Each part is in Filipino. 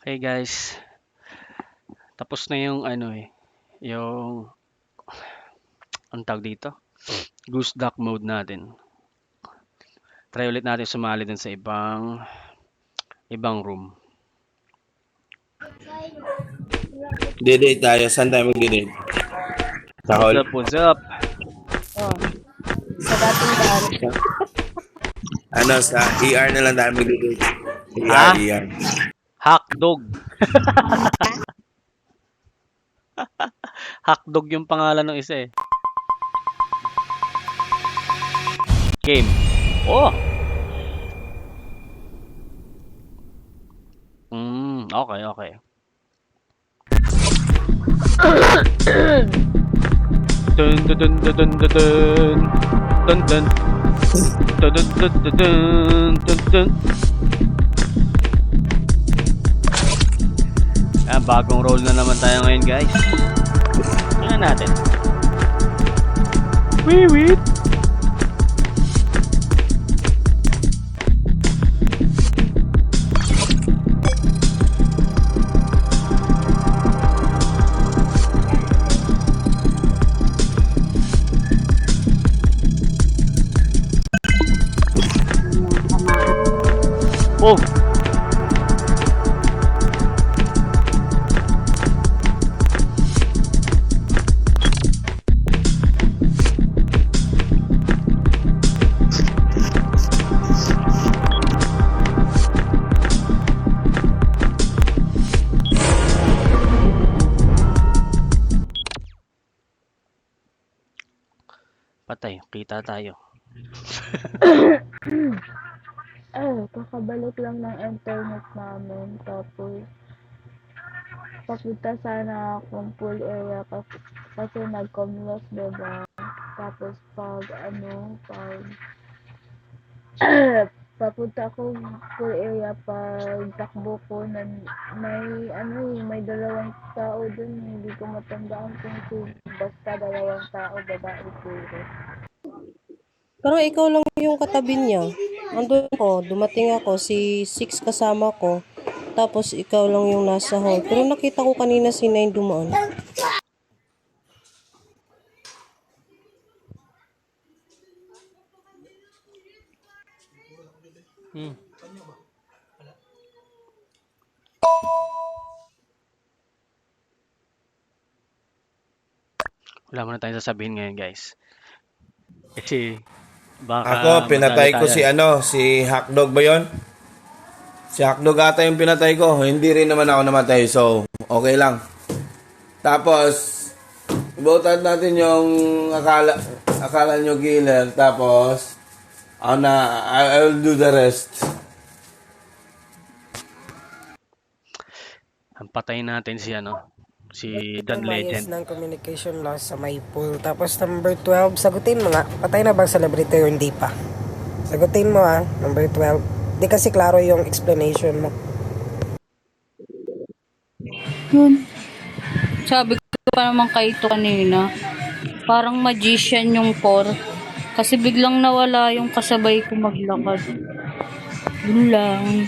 Hey guys, tapos na yung yung ang tawag dito, Goose Duck mode natin. Try ulit natin sumali dun sa ibang room. Didate tayo. Saan tayo mag-didate? Sa What's hall? up, what's up? Oh, sa dating daan. Ano, sa ER na lang tayo mag-didate. ER, Ha? ER. Hackdog. Hackdog yung pangalan ng isa eh. Game. Oh! Okay, okay. Dun dun dun dun dun dun dun dun dun dun dun dun dun dun dun. Bagong role na naman tayo ngayon guys. Tingnan natin. Wee. Oh! Patay, kita tayo. Kakabalik lang ng internet namin. Tapos, papunta sana akong pool area kasi nag-comloss, diba? Tapos, papunta akong pool area, pag takbo ko, may dalawang tao dun. Hindi ko matandaan kung basta dalawang tao, babae puro. Pero ikaw lang yung katabi niya. Andun ko, dumating ako, si Six kasama ko. Tapos ikaw lang yung nasa hall. Pero nakita ko kanina si Nine dumaan. Wala mo na tayong sasabihin ngayon guys. Kasi baka Ako, pinatay madali ko tayo. si Hackdog ba yon? Si Hackdog ata yung pinatay ko. Hindi rin naman ako namatay. So, okay lang. Tapos, ibutan natin yung akala nyo killer. Tapos, I will do the rest. Ang patayin natin si Dan Lumayas Legend. ng communication loss sa may pool. Tapos number 12, sagutin mo nga, patay na bang celebrity or hindi pa? Sagutin mo number 12. Di kasi klaro yung explanation mo. Yun. Sabi ko pa naman kay ito kanina, parang magician yung core. Kasi biglang nawala yung kasabay ko maglakad. Yun lang.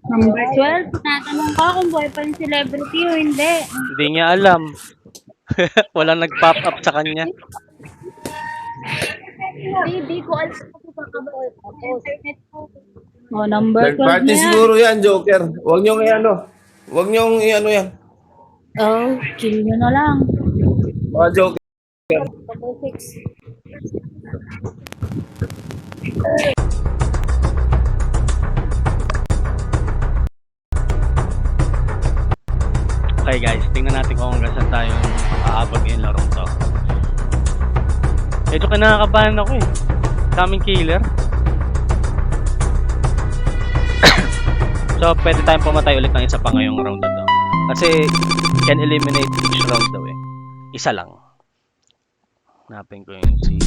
Number 12, tinatanong ka kung buhay pa yung celebrity o hindi. Hindi niya alam. Walang nag-pop up sa kanya. Hindi ko alam kung kakabay ko internet ko. O, number 12 Nag-party na yan. siguro yan, Joker. Huwag nyo i-ano. Huwag nyo i-ano yan. Oh, chill nyo na lang. Mga Joker. Okay guys, tingnan natin kung hanggang saan tayo aabot ngayong larong to. Ito kinakabahan ako eh. Daming killer. So, pwede tayong pumatay ulit ng isa pa ngayong round na to. Kasi, can eliminate each round daw eh. Isa lang. Hanapin ko yung si...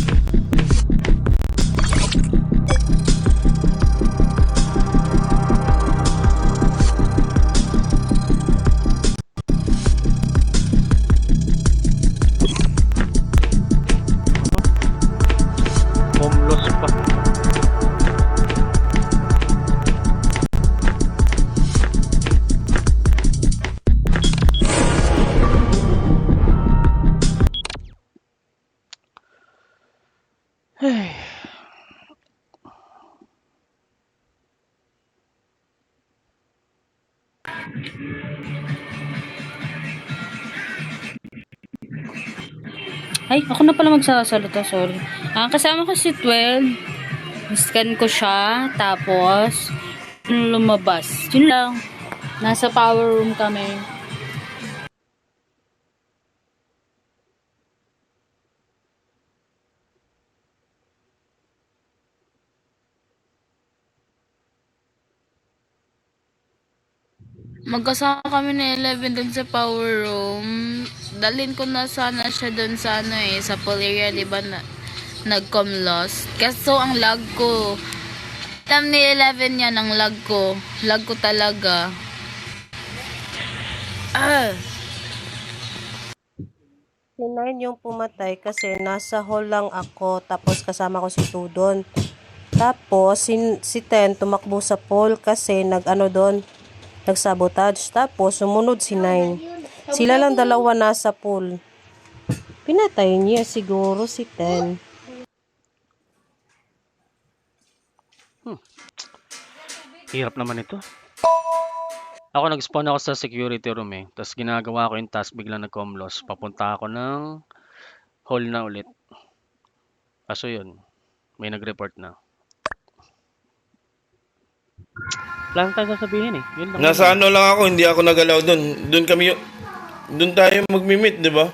Comlos pa. Ay. Ay, ako na pala magsasalita, sorry. Kasama ko si 12. Scan ko siya, tapos lumabas. Yun lang. Nasa power room kami. Magkasama kami ni 11 dun sa power room. Dalhin ko na sana siya dun sa sa pool area, di ba, na nag-com lost. Kaso ang lag ko. Alam ni 11 yan ang lag ko. Lag ko talaga. Si 9 yung pumatay kasi nasa hall lang ako tapos kasama ko si 2 doon. Tapos si 10 tumakbo sa pool kasi nagsabotage. Tapos sumunod si 9. Sila lang dalawa nasa pool. Pinatay niya siguro si 10. Hirap naman ito. Ako nag-spawn ako sa security room eh. Tapos ginagawa ko yung task, biglang nag-comlos. Papunta ako ng hall na ulit. Kaso yun, may nag-report na. Wala nang tayo sasabihin eh. Yun lang. Nasa ano lang ako, hindi ako nagalaw doon. Doon tayo mag-meet, di ba?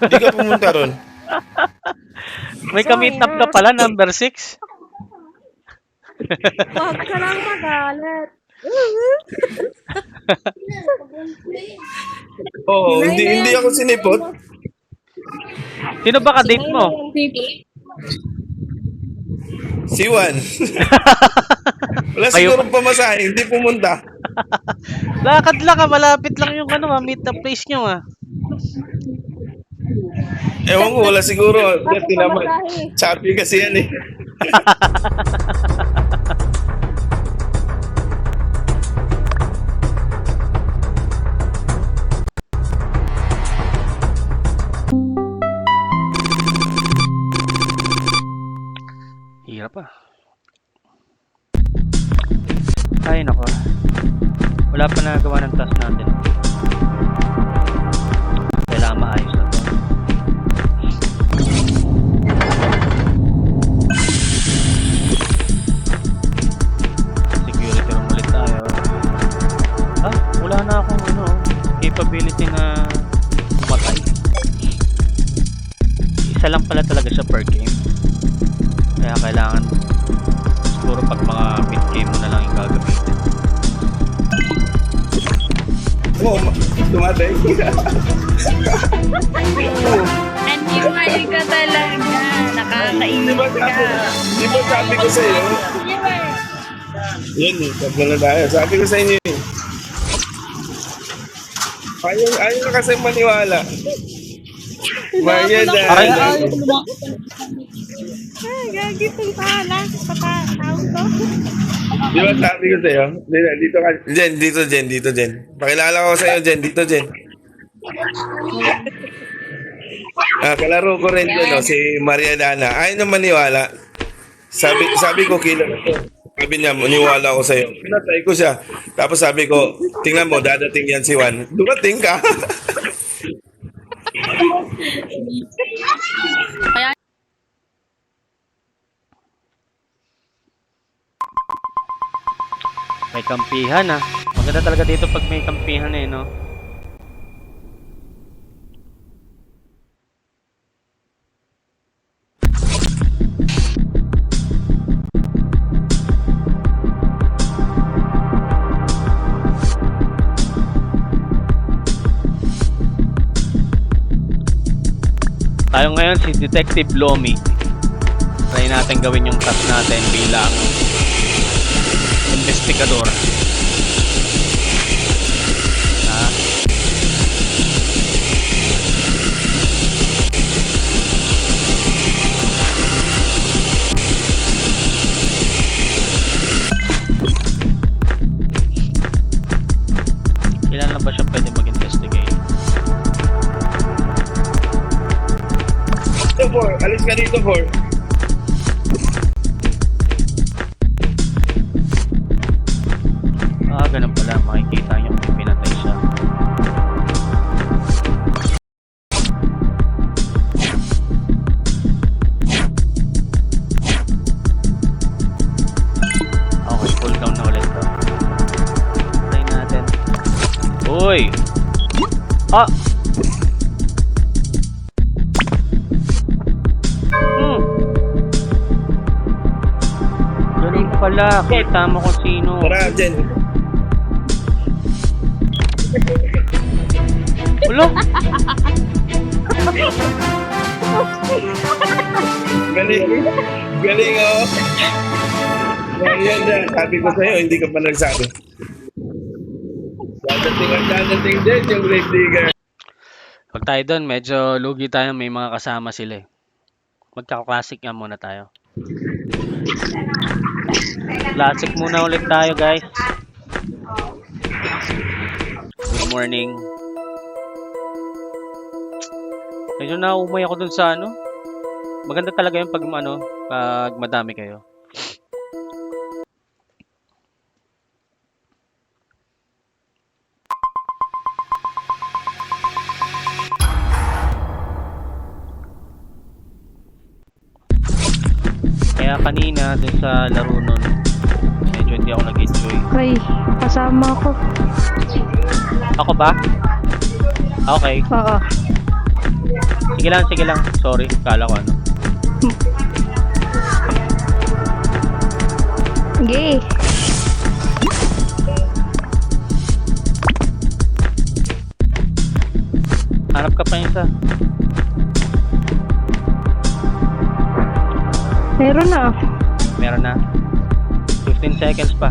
Hindi ka pumunta ron. May ka-meet up ka pala, number 6. Huwag ka lang magalit. Oo, hindi ako sinipot. Sino ba ka-date mo? Si Juan. Wala sigurong pamasahe, hindi pumunta. Lakad lang ka, malapit lang yung meet up place nyo Ewan ko, wala siguro. Dati naman. Choppy kasi yan eh. Hirap ah. Ay nako. Wala pa nagawa ng task natin. Kailangan maayos na to. Security room ulit tayo. Wala na akong capability na matay. Isa lang pala talaga siya per game. Kaya kailangan siguro pag mga mid-game mo na lang yung gagamitin. Oo, tumatay. Anyway ka talaga. Nakakainis ka. Di ba sabi ko sa'yo? Yan eh, tatlo na tayo. Sabi ko sa inyo eh. Ayaw na kasi maniwala. Maya dahil. Gagi punta lang sa tao to. Di ba sabi ko sa'yo? Dito ka. Jen. Pakilala ko sa'yo, Jen. Dito, Jen. Kalaro ko rin dyan, si Maria Dana. Ayaw na maniwala. Sabi ko, killer ko. Sabi niya, maniwala ako sa'yo. Pinatay ko siya. Tapos sabi ko, tingnan mo, dadating yan si Juan. Dumating ka. May kampihan ah. Maganda talaga dito pag may kampihan eh, no? Tayo ngayon si Detective Lomi. Try natin gawin yung task natin bilang investigador. 4. Alis ka dito, 4. Ganun pala. Makikita niyo kung may pinatay siya. Okay, cool down na ulit to. Try natin. Uy! Ah! Galing pala. Kita mo kung sino. Tara, Jen. Ulo! Galing. Galing, oh. Yan na. Sabi ko sa'yo, hindi ka pa nagsabi. Dadating din yung grave digger. Pag tayo doon, medyo lugi tayo. May mga kasama sila eh. Magka-classic nga muna tayo. Classic muna ulit tayo, guys. Good morning. Medyo naumay ako dun sa ano. Maganda talaga yung pag madami kayo. Kaya kanina dun sa laro nun, medyo hindi ako nag-enjoy. Ay, kasama ko. Ako ba? Okay. Oo. Sige lang. Sorry, kala ko ano. Sige. Hanap ka pa isa. Meron na. Meron na. 15 seconds pa.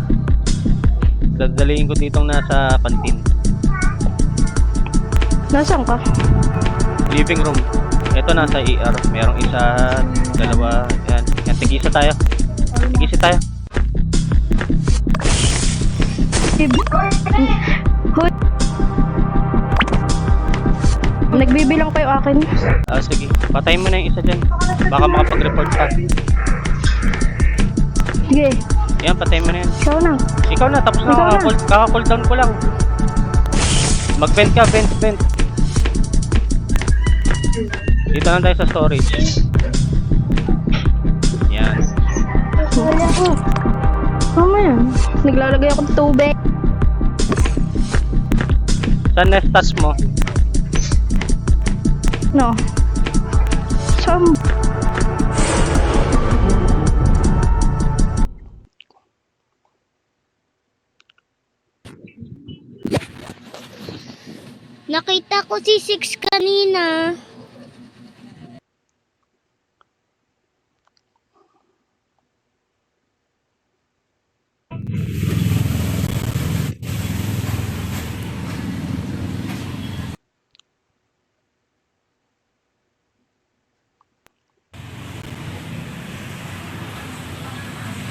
Dadalihin ko ditong nasa kantin. Nasaan ka? Living room. Ito nasa ER. Merong isa, dalawa. Yan. Yan. Tigisa tayo. Hoy. Nagbibilang pa yung akin. Sige. Patayin mo na yung isa dyan. Baka makapag-report ka. Sige. Yan, patayin mo na yan. Ikaw na. Tapos na. Ikaw na. Kaka-cool down ko lang. Mag-vent ka. Vent. Dito lang tayo sa storage. Yan. Wala ko. Mamaya. Naglalagay ako ng tubig. Saan nestas mo? No. Saan? Nakita ko si Six kanina.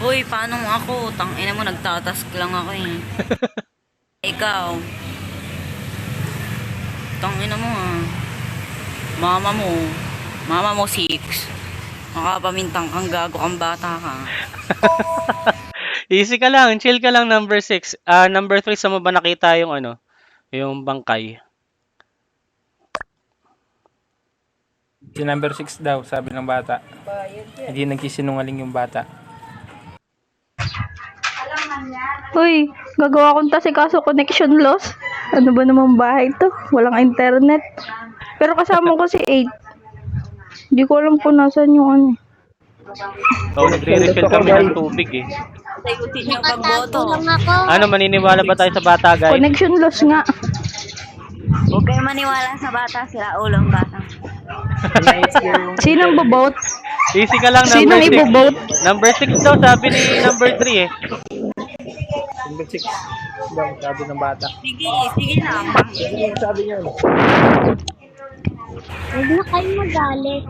Uy, paano mo ako? Tangina mo, nagtatask lang ako eh. Ikaw. Tangina mo ah. Mama mo 6. Makapamintang kang gago kang bata ka. Easy ka lang. Chill ka lang, number 6. Number 3, sa mo ba nakita yung yung bangkay? Si number 6 daw, sabi ng bata. Hindi nagsisinungaling yung bata. Uy, gagawa kong kaso connection loss. Ano ba namang bahay to? Walang internet. Pero kasama ko si 8. Hindi ko alam kung nasan yung ano. Nagre-refill kami ng tubig eh. Sagutin yung Nakatago pagboto. lang ako. Maniniwala ba tayo sa bata, guys? Connection loss nga. Huwag kayo maniwala sa bata, sila ulang bata. Sinong babout? Easy ka lang, Sinong number 6. ibobout? Number 6 daw, sabi ni number 3 eh. Number 6 daw, sabi ng bata. Sige lang. Sabi niya, Huwag na kayo magalit.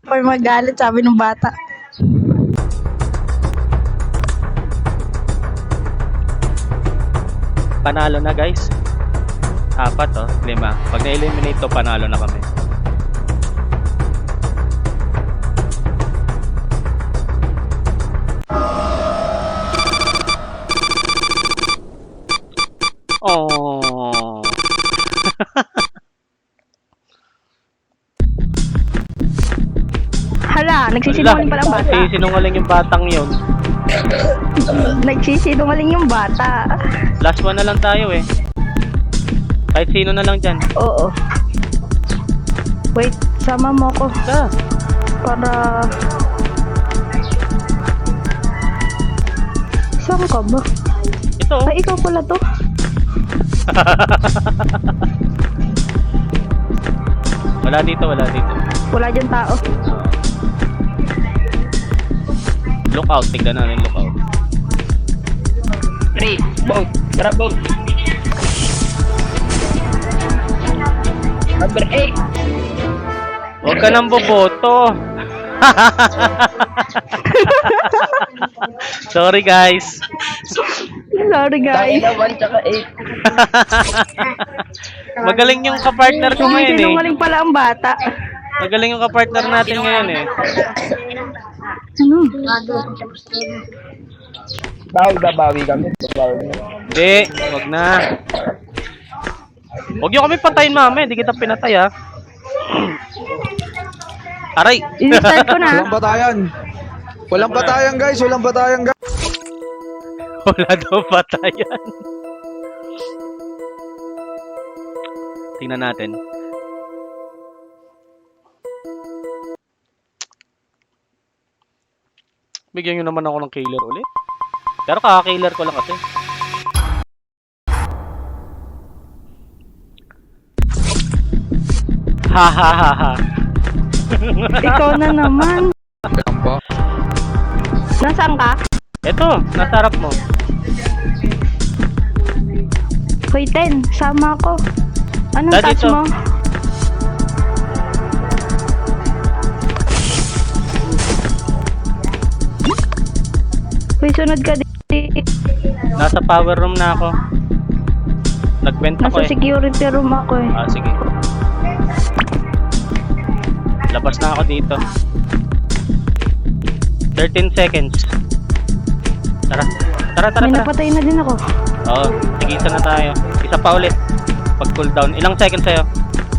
Pag magalit, sabi ng bata. Panalo na, guys. 4 5. Pag na-eliminate to, panalo na kami. Hala, nagsisinungaling pala ang bata. Sinungaling yung batang yun. Nagsisinungaling yung bata. Last one na lang tayo eh. Kahit sino na lang dyan. Oo. Wait, sama mo ko. Ah, Para... Saan ka ba? ito. Ay, ikaw pala to. Wala dito, wala dito. Wala dyan tao. Lookout, tignan natin lookout. Hey, boat. Tara, boat. Number 8. Huwag ka nang boboto. Sorry guys. Sorry guys. 1 tsaka 8. Magaling yung kapartner ko ngayon eh. Sinungaling pala ang bata. Magaling yung kapartner natin ngayon eh. Ano? Bawi kami. Hindi, wag na. Huwag nyo kami patayin mama, hindi kita pinatay ha. Aray! I-start ko na. Walang batayan. Walang batayan guys, walang batayan guys. Wala daw patayan. Tingnan natin. Bigyan nyo naman ako ng killer ulit. Pero kaka-killer ko lang kasi. Ha ha ha ha. Ikaw na naman. Nasaan ka? Eto, nasa harap mo. Hoy, Ten, sama ako. Anong Dad, touch ito. mo? Hoy, sunod ka dito. Nasa power room na ako. Nag-vent ako Nasa eh. security room ako eh. Ah, sige. Labas na ako dito. 13 seconds. Tara. Tara, tara, May tara. napatay na din ako. Oo, tigisa na tayo. Isa pa ulit. Pag cooldown. Ilang seconds sa'yo?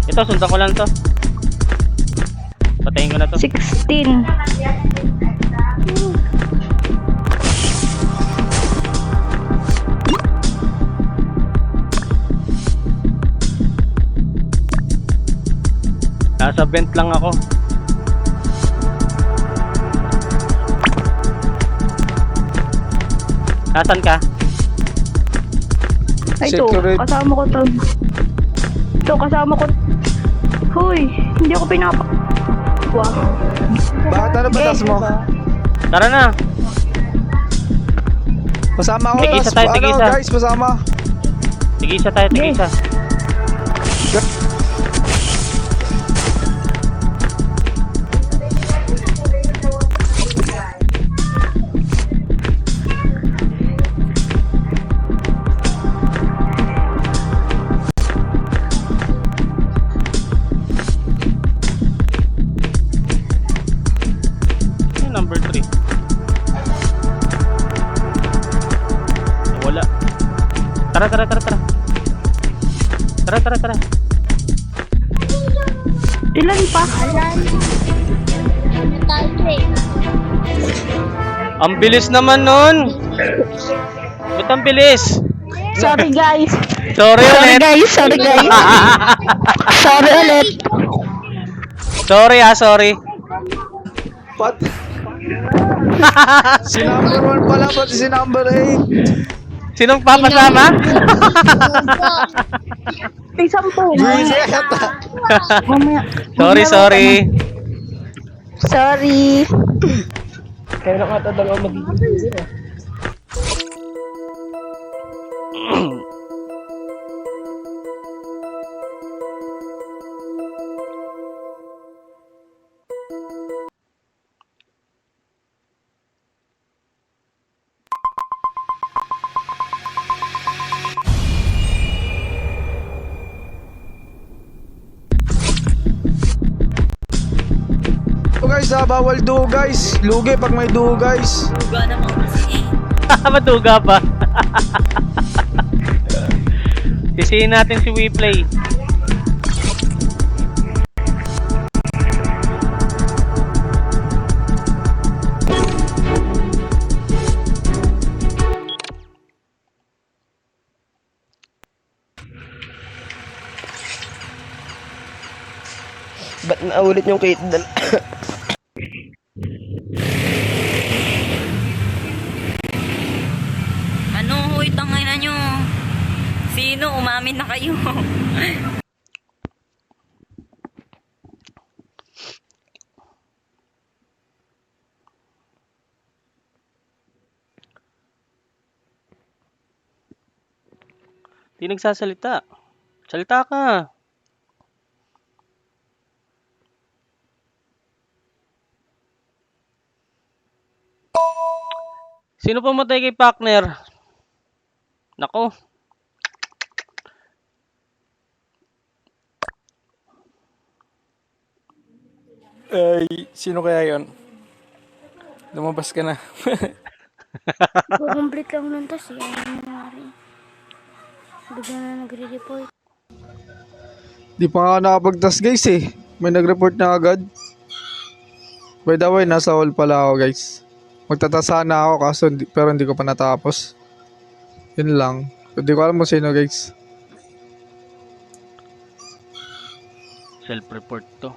Ito, sundan ko lang to. Patayin ko na to. 16. Nasa vent lang ako. Nasaan ka? Ay, ito. Security. Kasama ko to. Ito, kasama ko. Hoy, hindi ako pinapa... Wow. Bakit ano batas mo? Tara na. Masama ako. Tigisa tas- tayo, ano, tigisa. guys, masama. Tigisa tayo, tigisa. Yung number 3. Wala. Tara, tara, tara, tara. Tara, tara, tara. Ilan pa? Ang bilis naman nun. Ba't ang bilis? Sorry guys. Sorry Sorry ulit. guys, sorry guys. Sorry ulit. Sorry ah, sorry. Pat. Si number 1 pala, pati si number 8. Sinong papasama? May 10. Buisit. Mamaya. Sorry, sorry. Sorry. Kaya na kata dalawa magiging. So guys, bawal duo guys. Lugi pag may duo guys. Tuga naman kasi. Matuga pa. Sisihin natin si WePlay. ulit yung kate. Ano, huy, tangay na nyo. Sino? Umamin na kayo. Di nagsasalita. Salita ka. Sino pumatay kay partner? Nako. Ay, sino kaya yon? Lumabas ka na. Kukumplete lang nun tas yan ang nangyari. Bigla na nagre-report. Di pa nga nakapag-task guys eh. May nag-report na agad. By the way, nasa hall pala ako guys. Magtatasa na ako kaso pero hindi ko pa natapos. Yun lang. Hindi ko alam mo sino guys. Self-report to.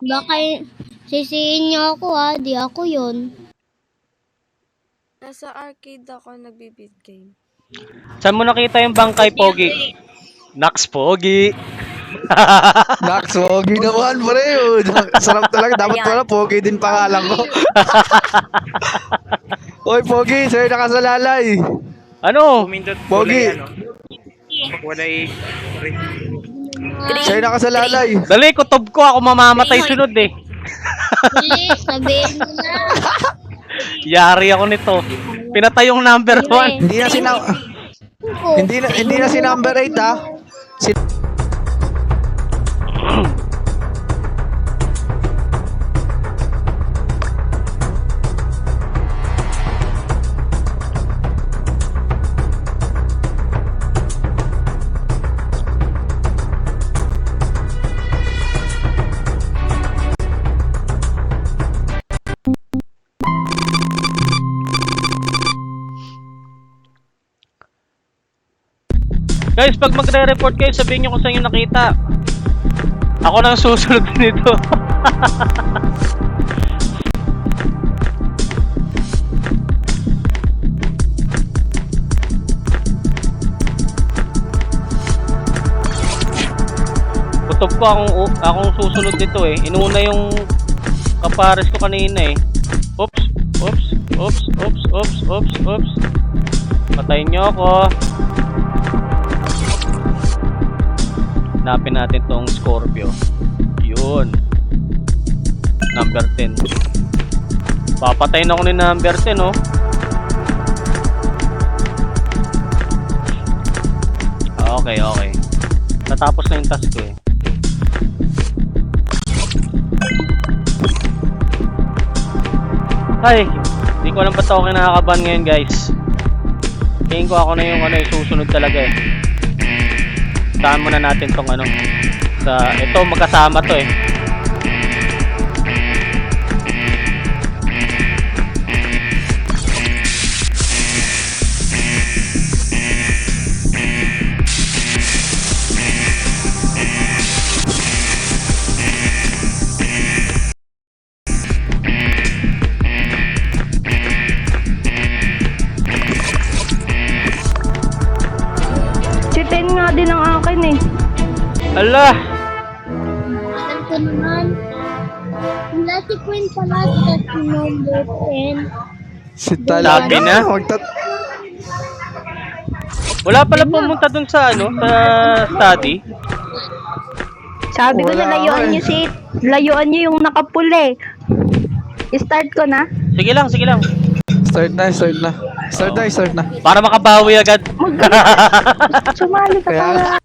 Baka sisihin niyo ako ha, di ako yun. Nasa arcade ako nagbibid game. Saan mo nakita yung bangkay, Pogi? Nax, Pogi. Nax, pogi naman pre. Sarap talaga. Dapat pala pogi din pangalan ko. Oy, pogi. Sa'yo nakasalalay. Ano? Pogi. Walay. Sa'yo nakasalalay. Dali, kutob ko. Ako mamamatay sunod eh. Please, sabihin mo na. Yari ako nito. Pinatay yung number 1. Hindi na si number 8 ha. Guys, pag magre-report kayo, sabihin nyo kung saan yung nakita. Ako nang susunod nito. Kutob ko akong susunod nito eh. Inuna yung kapares ko kanina eh. Oops, oops, oops, oops, oops, oops, oops. Patayin nyo ako. Hanapin natin tong Scorpio. Yun. Number 10. Papatayin ako ni number 10, oh. Okay, okay. Natapos na yung task ko, eh. Ay, hindi ko alam ba't ako kinakabahan ngayon, guys. Tingin ko ako na yung susunod talaga, eh. Saan muna natin tong ito magkasama to eh. Si 10 nga din ang akin eh. Ala! Alam ko naman. Wala si Queen pala sa number 10. Si talaga. Sabi na. Wala pala pumunta dun sa sa study. Sabi ko Wala na layuan eh. niyo layuan niyo yung nakapuli. Start ko na. Sige lang, sige lang. Start na. Para makabawi agad. Sumali ka Kaya, para.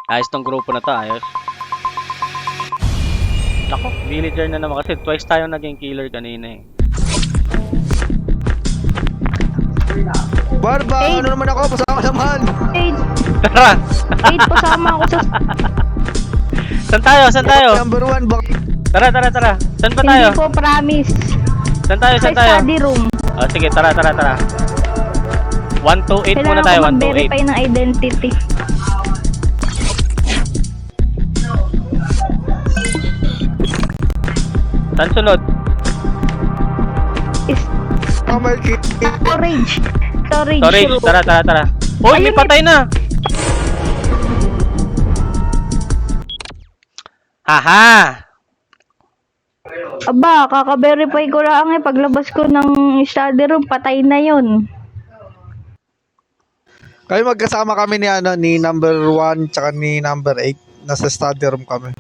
Ayos tong grupo na to, ayos. Nako, villager na naman kasi twice tayo naging killer kanina eh. Barba, ano naman ako? Pasama naman. 8. Tara! 8 pasama ako sa Saan tayo? Saan tayo? Number 1, Tara. Saan pa tayo? Hindi po promise. Saan tayo? Sa study room. Sige, tara. 128 muna Kailangan tayo, ko 128. mag-verify ng identity. Saan sunod? Storage. Storage, room. tara. Uy, may patay na! Haha! Aba, kaka-verify ko lang paglabas ko ng study room, patay na yun. Kaya magkasama kami ni number 1 tsaka ni number 8. Nasa study room kami.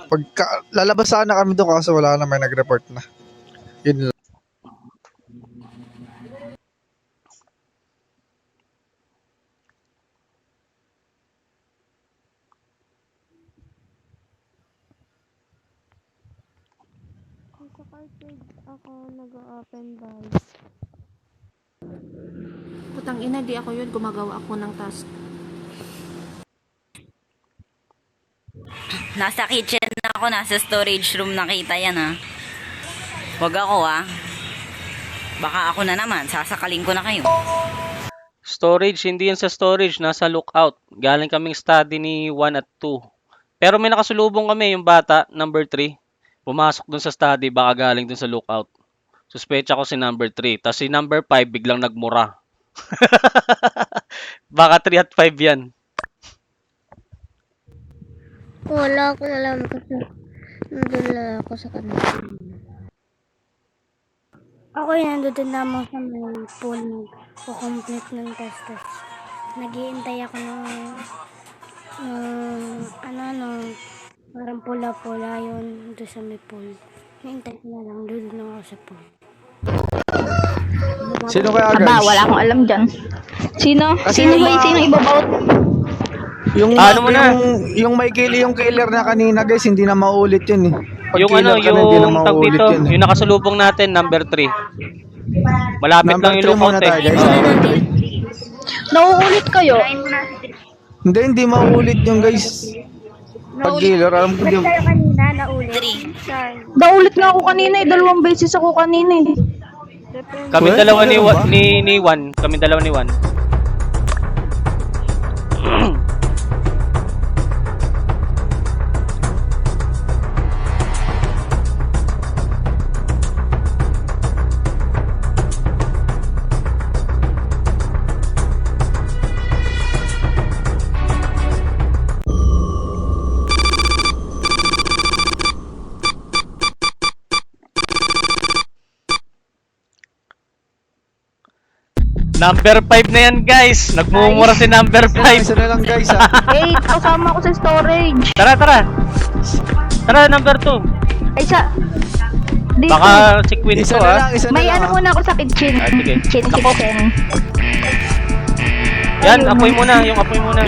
Lalabas sana kami doon kasi wala na, may nag-report na. Yun lang. Sa cartridge ako nag-open buy. Putang ina, di ako yun. Gumagawa ako ng task. Nasa kitchen ako, nasa storage room nakita yan ha. Wag ako ha. Baka ako na naman, sasakalin ko na kayo. Storage, hindi yan sa storage, nasa lookout. Galing kaming study ni 1 at 2. Pero may nakasulubong kami, yung bata, number 3. Pumasok dun sa study, baka galing dun sa lookout. Suspecha ko si number 3. Tapos si number 5, biglang nagmura. Baka 3 at 5 yan. Wala ko alam kasi nandun lang ako sa kanila. Ako yan, nandun naman sa may pool po-complete ng test. Nag-iintay ako ng parang pula-pula yun doon sa may pool. Hintay ko na lang, doon lang ako sa pool. Sino kaya guys? Aba, wala akong alam dyan. Sino? Sino ibabaut? Yung may yung killer na kanina guys, hindi na maulit yun eh. Pag Yung killer ka na, hindi na yung tag mauulit dito, yun eh. yung nakasulubong natin, number 3. Malapit Number lang yung 3 muna lookout tayo eh. guys. Nauulit kayo? Hindi mauulit yung guys. Pag killer, alam ko yung... Kayo kanina, naulit. 3. Nauulit nga ako kanina eh. 2 beses ako kanina eh. Kami dalawa ni Juan. Kami dalawa ni Juan. Number 5 na yan guys. Nagmumura si number 5. Isa na lang guys ha. 8, kasama ko sa storage. Tara. Tara, number 2. Ay, dito. Baka si Queen Isa to na lang, ha. isa na May lang. ano muna ako sa kitchen. Sige. Ako. Kitchen. Yan, apoy muna. Yung apoy muna.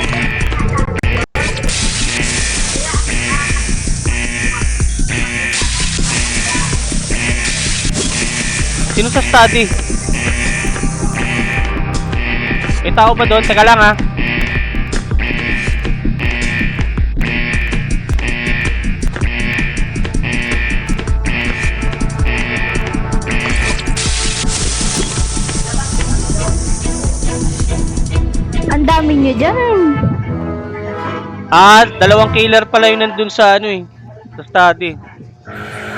Sino sa study? May tao ba doon? Teka lang ha. Ang dami nyo dyan. Dalawang killer pala yun nandun sa sa study.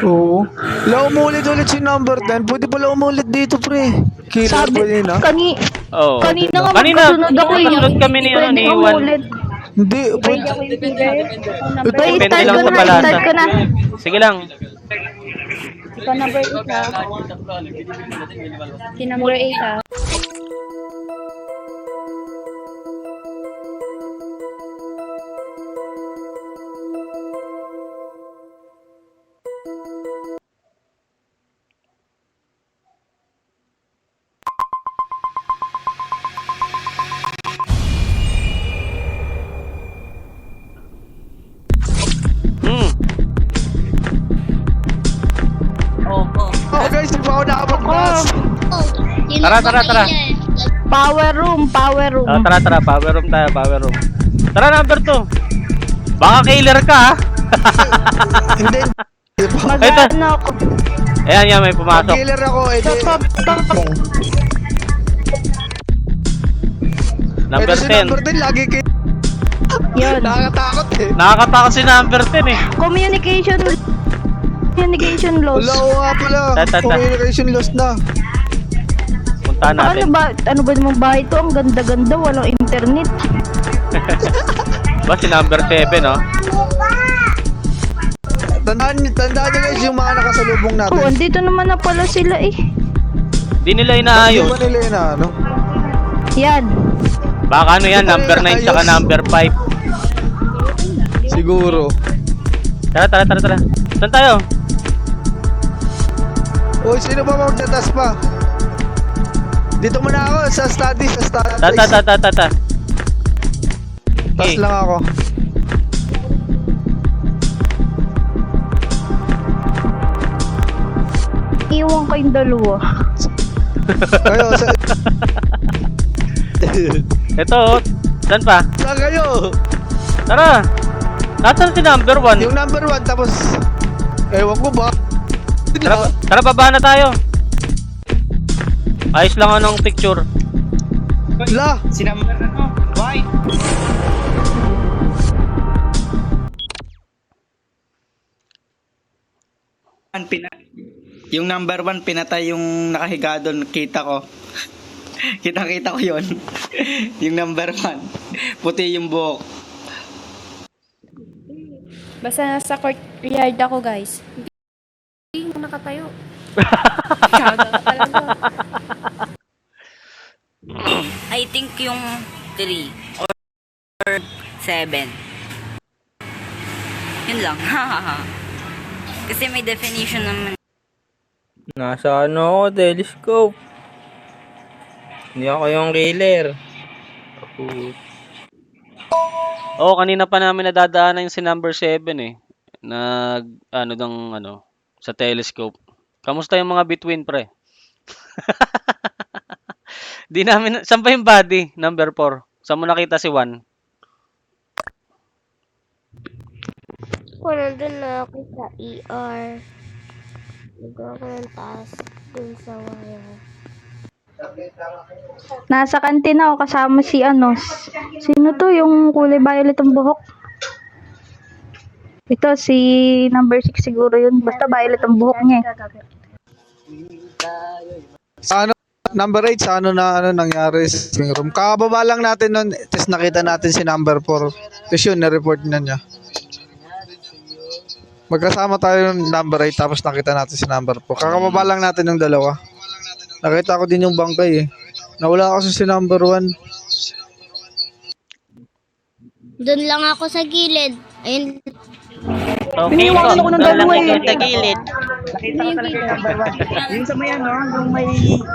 Oo. Umulit ulit si number 10. Pwede pala umulit dito pre. Killer pa yun ha. Oo. Kanina nga Kanina, magkasunod ako eh. magkasunod kami ni Juan. Hindi, pwede. Depende lang sa balasa. Sige lang. Ikaw number 8 ha. Si number 8 ha. Oh guys, di ba ako nakapag-pass? Tara. Power room. Tara, power room tayo, power room. Tara, number 2. Baka killer ka ha. Hindi. Mag-ano ako. Ayan, yan, may pumasok. Killer ako, Number si 10. number 10, lagi kayo. Yun. Nakakatakot eh. Nakakatakot si number 10 eh. Communication loss. Wala ko nga pala. Ta. Communication loss na. Puntahan natin. Ano ba namang bahay to? Ang ganda-ganda, walang internet. Ba si number 7, no? Tandaan nyo guys yung mga nakasalubong natin. Oh, andito naman na pala sila eh. Di nila Hindi inaayos. ba nila yun ano? Yan. Baka ano yan, number 9 tsaka number 5. Siguro. Tara. Saan tayo? Uy, sino ba magtatas pa? Dito muna ako sa study. Ta. Tas Okay. lang ako. Iwan kayong dalawa. Kayo, Ito, oh. Saan pa? saan kayo? Tara. Nasaan si number 1? Yung number 1 tapos, ewan ko ba? Tara, baba na tayo. Ayos lang anong picture. La! Si number ano? Why? Yung number 1 pinatay yung nakahiga doon, kita ko. Kita ko yon. Yung number 1. Puti yung buhok. Basta nasa courtyard ako, guys. Hindi mo nakatayo. I think yung 3 or 7. Yun lang. Kasi may definition naman. Nasa ano ako, telescope. Hindi ako yung killer. Oo, kanina pa namin nadadaanan yung si number 7 eh. Sa telescope. Kamusta yung mga between, pre? Di namin, saan ba yung body? Number 4. Saan mo nakita si 1? Nandun na ako sa ER. Nagawa ko ng task dun sa wire. Nasa kantina ako kasama si sino to yung kulay violet ang buhok? Ito si number 6 siguro yun. Basta violet ang buhok niya eh. Sa ano, number 8, sa ano nangyari sa living room. Kakababa lang natin nun, tapos nakita natin si number 4. Tapos yun, na-report na niya. Magkasama tayo ng number 8, tapos nakita natin si number 4. Kakababa lang natin yung dalawa. Nakita ko din yung bangkay eh. Nawala kasi si number 1. Doon lang ako sa gilid. Ayun. Piniwakan ako ng dalawa eh. Sa gilid. Nakita ko talaga yung number 1. Yung sa may ano, yung may,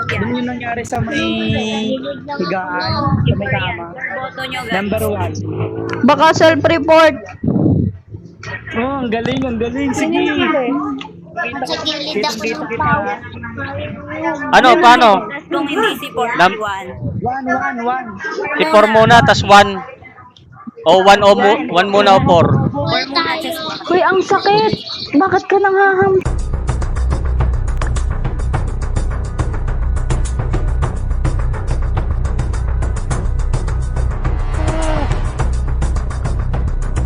yung nangyari sa may higaan, sa may kama. Boto nyo, guys. Number 1. Baka self-report. Oh, ang galing. Sige. Sa gilid ako ng power. Ano, paano? Kung hindi si 41. 1. Si 4 muna, tas 1. O 1 muna o 4. Buhay tayo. Uy, ang sakit. Bakit ka nanghaham?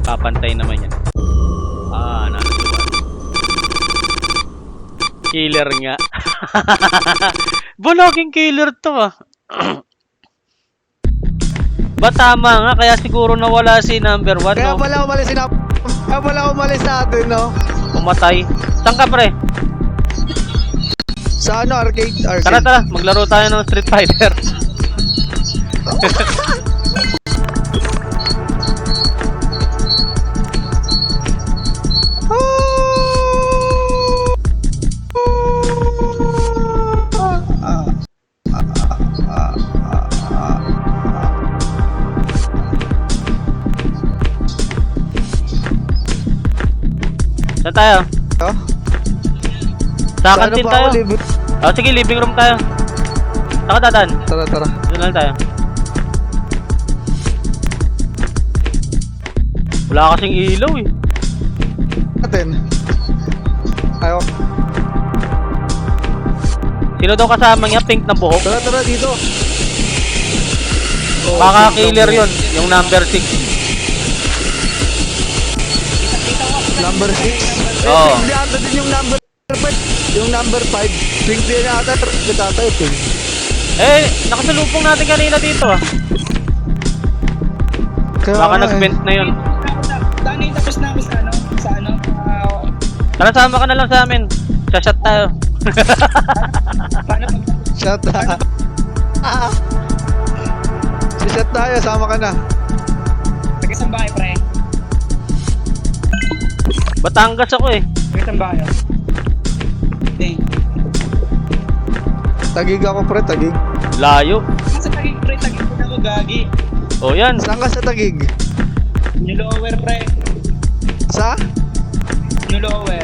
Papantay naman yan. Nasa 1. Killer nga. Buloging killer to ah. Ba tama nga, kaya siguro nawala si number 1, Kaya no? pala umalis natin, no? Umatay. Saan ka, pre? Sa ano, arcade. Tara, maglaro tayo ng Street Fighter. Saan tayo? Oh? Sa kantin tayo. Sige, living room tayo. Saan ka dadaan? Tara. Doon lang tayo. Wala kasing ilaw eh. natin. Ayo. Sino daw kasama niya? Pink na buhok? Tara, tara dito. Baka killer yun, yung number 6. Number 6. Oo. Hindi ata din yung number 5. Yung number 5. Pink din ata. Tatay, pink. Eh, nakasalubong natin kanina dito ah. Kaya Baka nga, nag-vent na yun. Dani, tapos na ako sa ano, Tara, sama ka na lang sa amin. Shot tayo. paano pag Shot Si-shot tayo, sama ka na. taga-isang bahay, pre? Batangas ako eh. Taga-isang bahay. Hindi. Tagig ako pre, tagig. Layo. Sa tagig, pre, tagig ko na ako, gagi. O yan. Saan ka sa tagig? New lower, pre. Sa? New lower.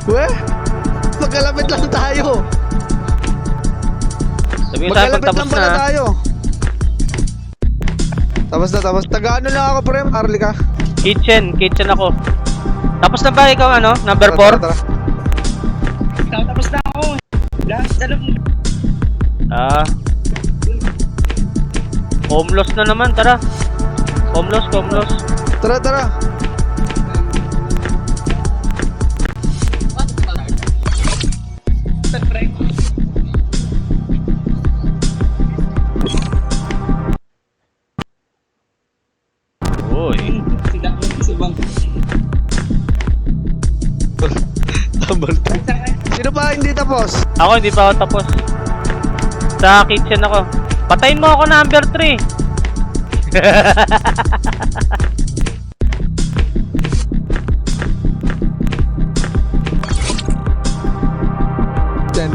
We? Magkalapit lang tayo. Sabi ko sa'yo pag Magkalapit tapos lang pala na. tayo. Tapos. Taga-ano lang ako pre, Arlie ka. Kitchen ako. Tapos na ba ikaw ano? Number 4? Tara, tara. Tapos na ako. Last, alam mo. Ah. Homeless na naman, tara. Homeless. Tara, tara. Pre. Uy. Sila ko si Bang. Number 2. Sino pa hindi tapos? Ako hindi pa ako tapos. Sa kitchen ako. Patayin mo ako number 3. Then,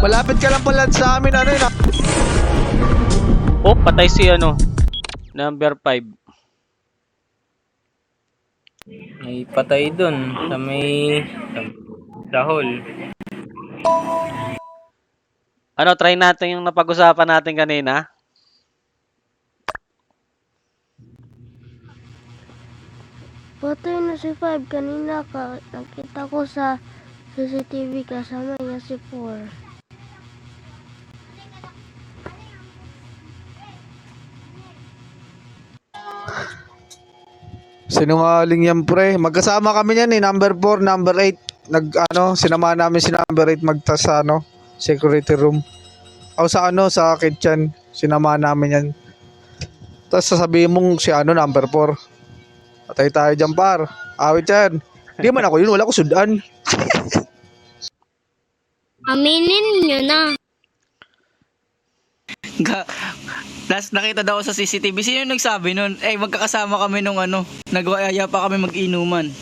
malapit ka lang pala sa amin, ano yun? Oh, patay si ano. Number 5. May patay dun sa may dahol. Ano, try natin yung napag-usapan natin kanina. Patay na si 5 kanina ka. Nakita ko sa CCTV kasama niya si 4. Sinungaling yan pre. Magkasama kami yan eh. Number 4, number 8. Sinama namin si number 8 magtas sa security room. O sa sa kitchen. Sinama namin yan. Tapos sasabihin mong si number 4. Patay tayo dyan par. Awit yan. Di man ako yun. Wala ko sudan. Aminin nyo na. Last nakita daw sa CCTV. Sino yung nagsabi nun? Eh, magkakasama kami nung nag-aaya pa kami mag-inuman.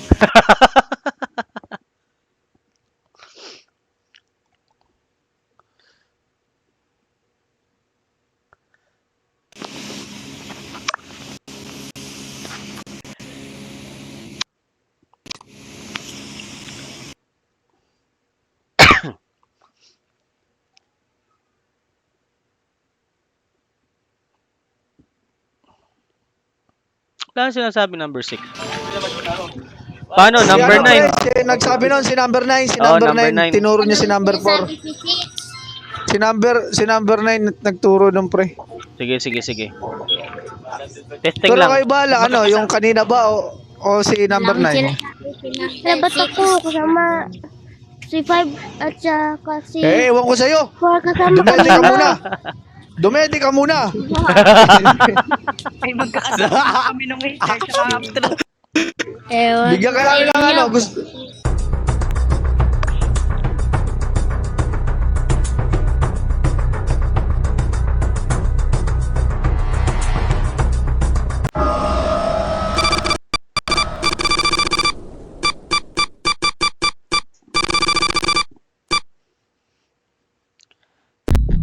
Wala sinasabi number 6. Paano? Number 9? Nagsabi nun si number 9. Si Oo, number number 9. 9. Tinuro niya si number 4. Si number 9 nagturo nun pre. Sige. Testing Pero lang. kayo bala, yung kanina ba o si number 9? Labat ako kasama si 5 at saka si Eh, ewan ko sa'yo. 4 kasama Dumedi ka muna. Dumedi ka muna. Ay, magkakasama kami nung hater. Tsaka Ewan. Bigyan ka lang ng gusto.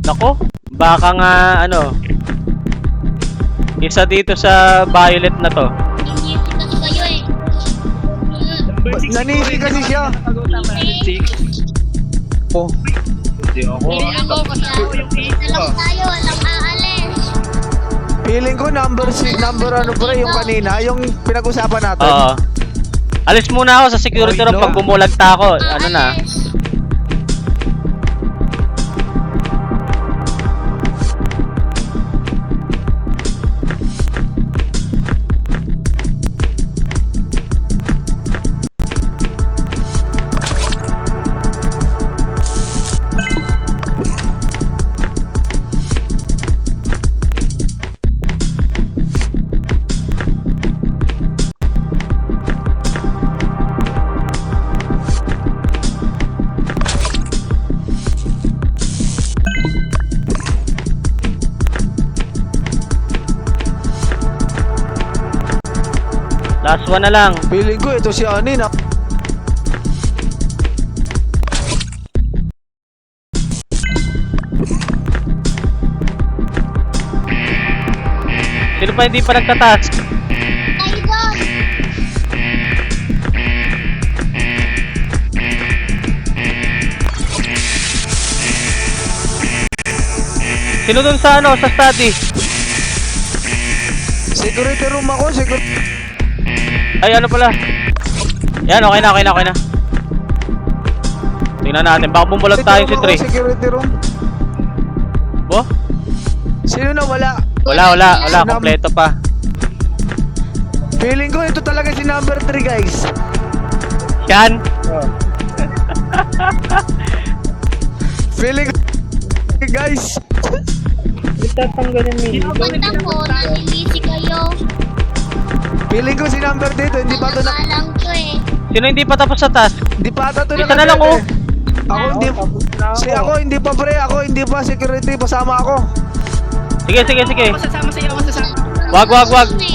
Nako, baka nga isa dito sa violet na to. Hindi kasi kayo eh. Nanisi kasi siya. Oh. Ako kasama. Isa lang tayo, walang aalis. Feeling ko number pre yung kanina, yung pinag-usapan natin. Oo. Alis muna ako sa security room pag bumulagta ako. Ano na? Last one na lang. Feeling ko ito si Anin ah. Sino pa hindi pa nagtatask? Sino dun sa ano, sa study? Security room ako, Ay, ano pala? Yan, okay na. Tingnan natin, baka bumulag tayo si Trey. Security room. Bo? Sino na wala? Wala, kompleto pa. Feeling ko ito talaga si number 3 guys. Yan. Feeling ko guys. Basta po, nalilisi kayo. Feeling ko si number dito, hindi pa ito na... Alam ko eh. Sino hindi pa tapos sa task? Hindi pa ito Isa na lang, oh. Ako hindi pa pre, ako hindi pa security, pasama ako. Sige. Wag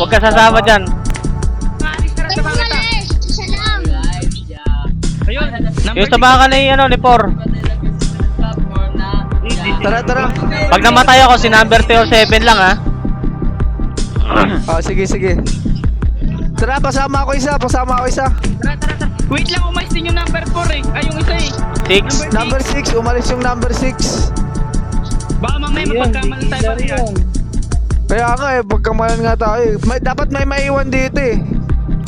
ka sasama dyan. Ay, umalis. Isa lang. Yung sabahan ka ni Por. Tara. Pag namatay ako, si number 3 o 7 lang, ha? Oh, sige. Tara, pasama ako isa. Tara. Wait lang, umalis din yung number 4 eh. Ay, yung isa eh. 6. Number 6, umalis yung number 6. Baka mamaya mapagkamalan tayo parehas. Kaya nga pagkamalan nga tayo. Dapat may maiwan dito eh.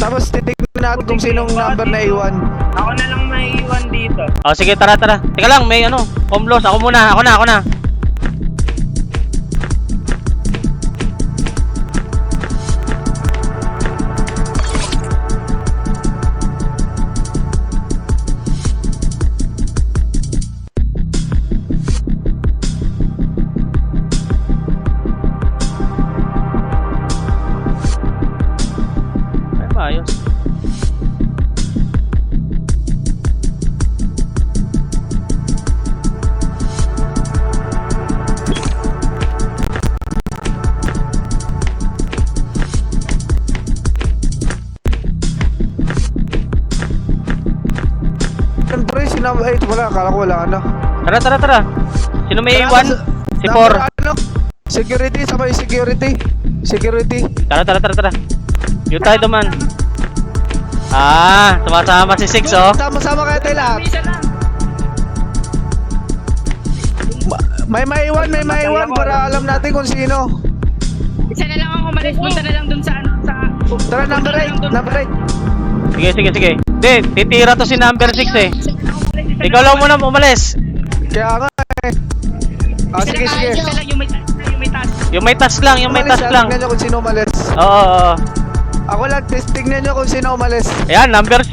Tapos titignan natin kung sinong number na iwan. Ako na lang maiiwan dito. Oh, sige, tara. Teka lang, may Comlos. Ako na. Ay, maayos. Siyempre, ito pala, akala ko wala ano. Tara. Sino may iwan? Si Por. Security, sabay security. Tara. Yung tayo duman. Sama-sama si 6, oh. Sama-sama kayo tayo lahat. May maiwan para alam natin kung sino. Isa na lang ang umalis. Punta na lang dun sa ano. Tara, number 8. Sige. Hindi, titira to si number 6 eh. Ikaw lang muna umalis. Kaya nga eh. Sige. Isa lang yung may task. Yung may task lang. Tingnan nyo kung sino umalis. Oo. Ako lang, tingnan nyo kung sino umalis. Ayan, number 6.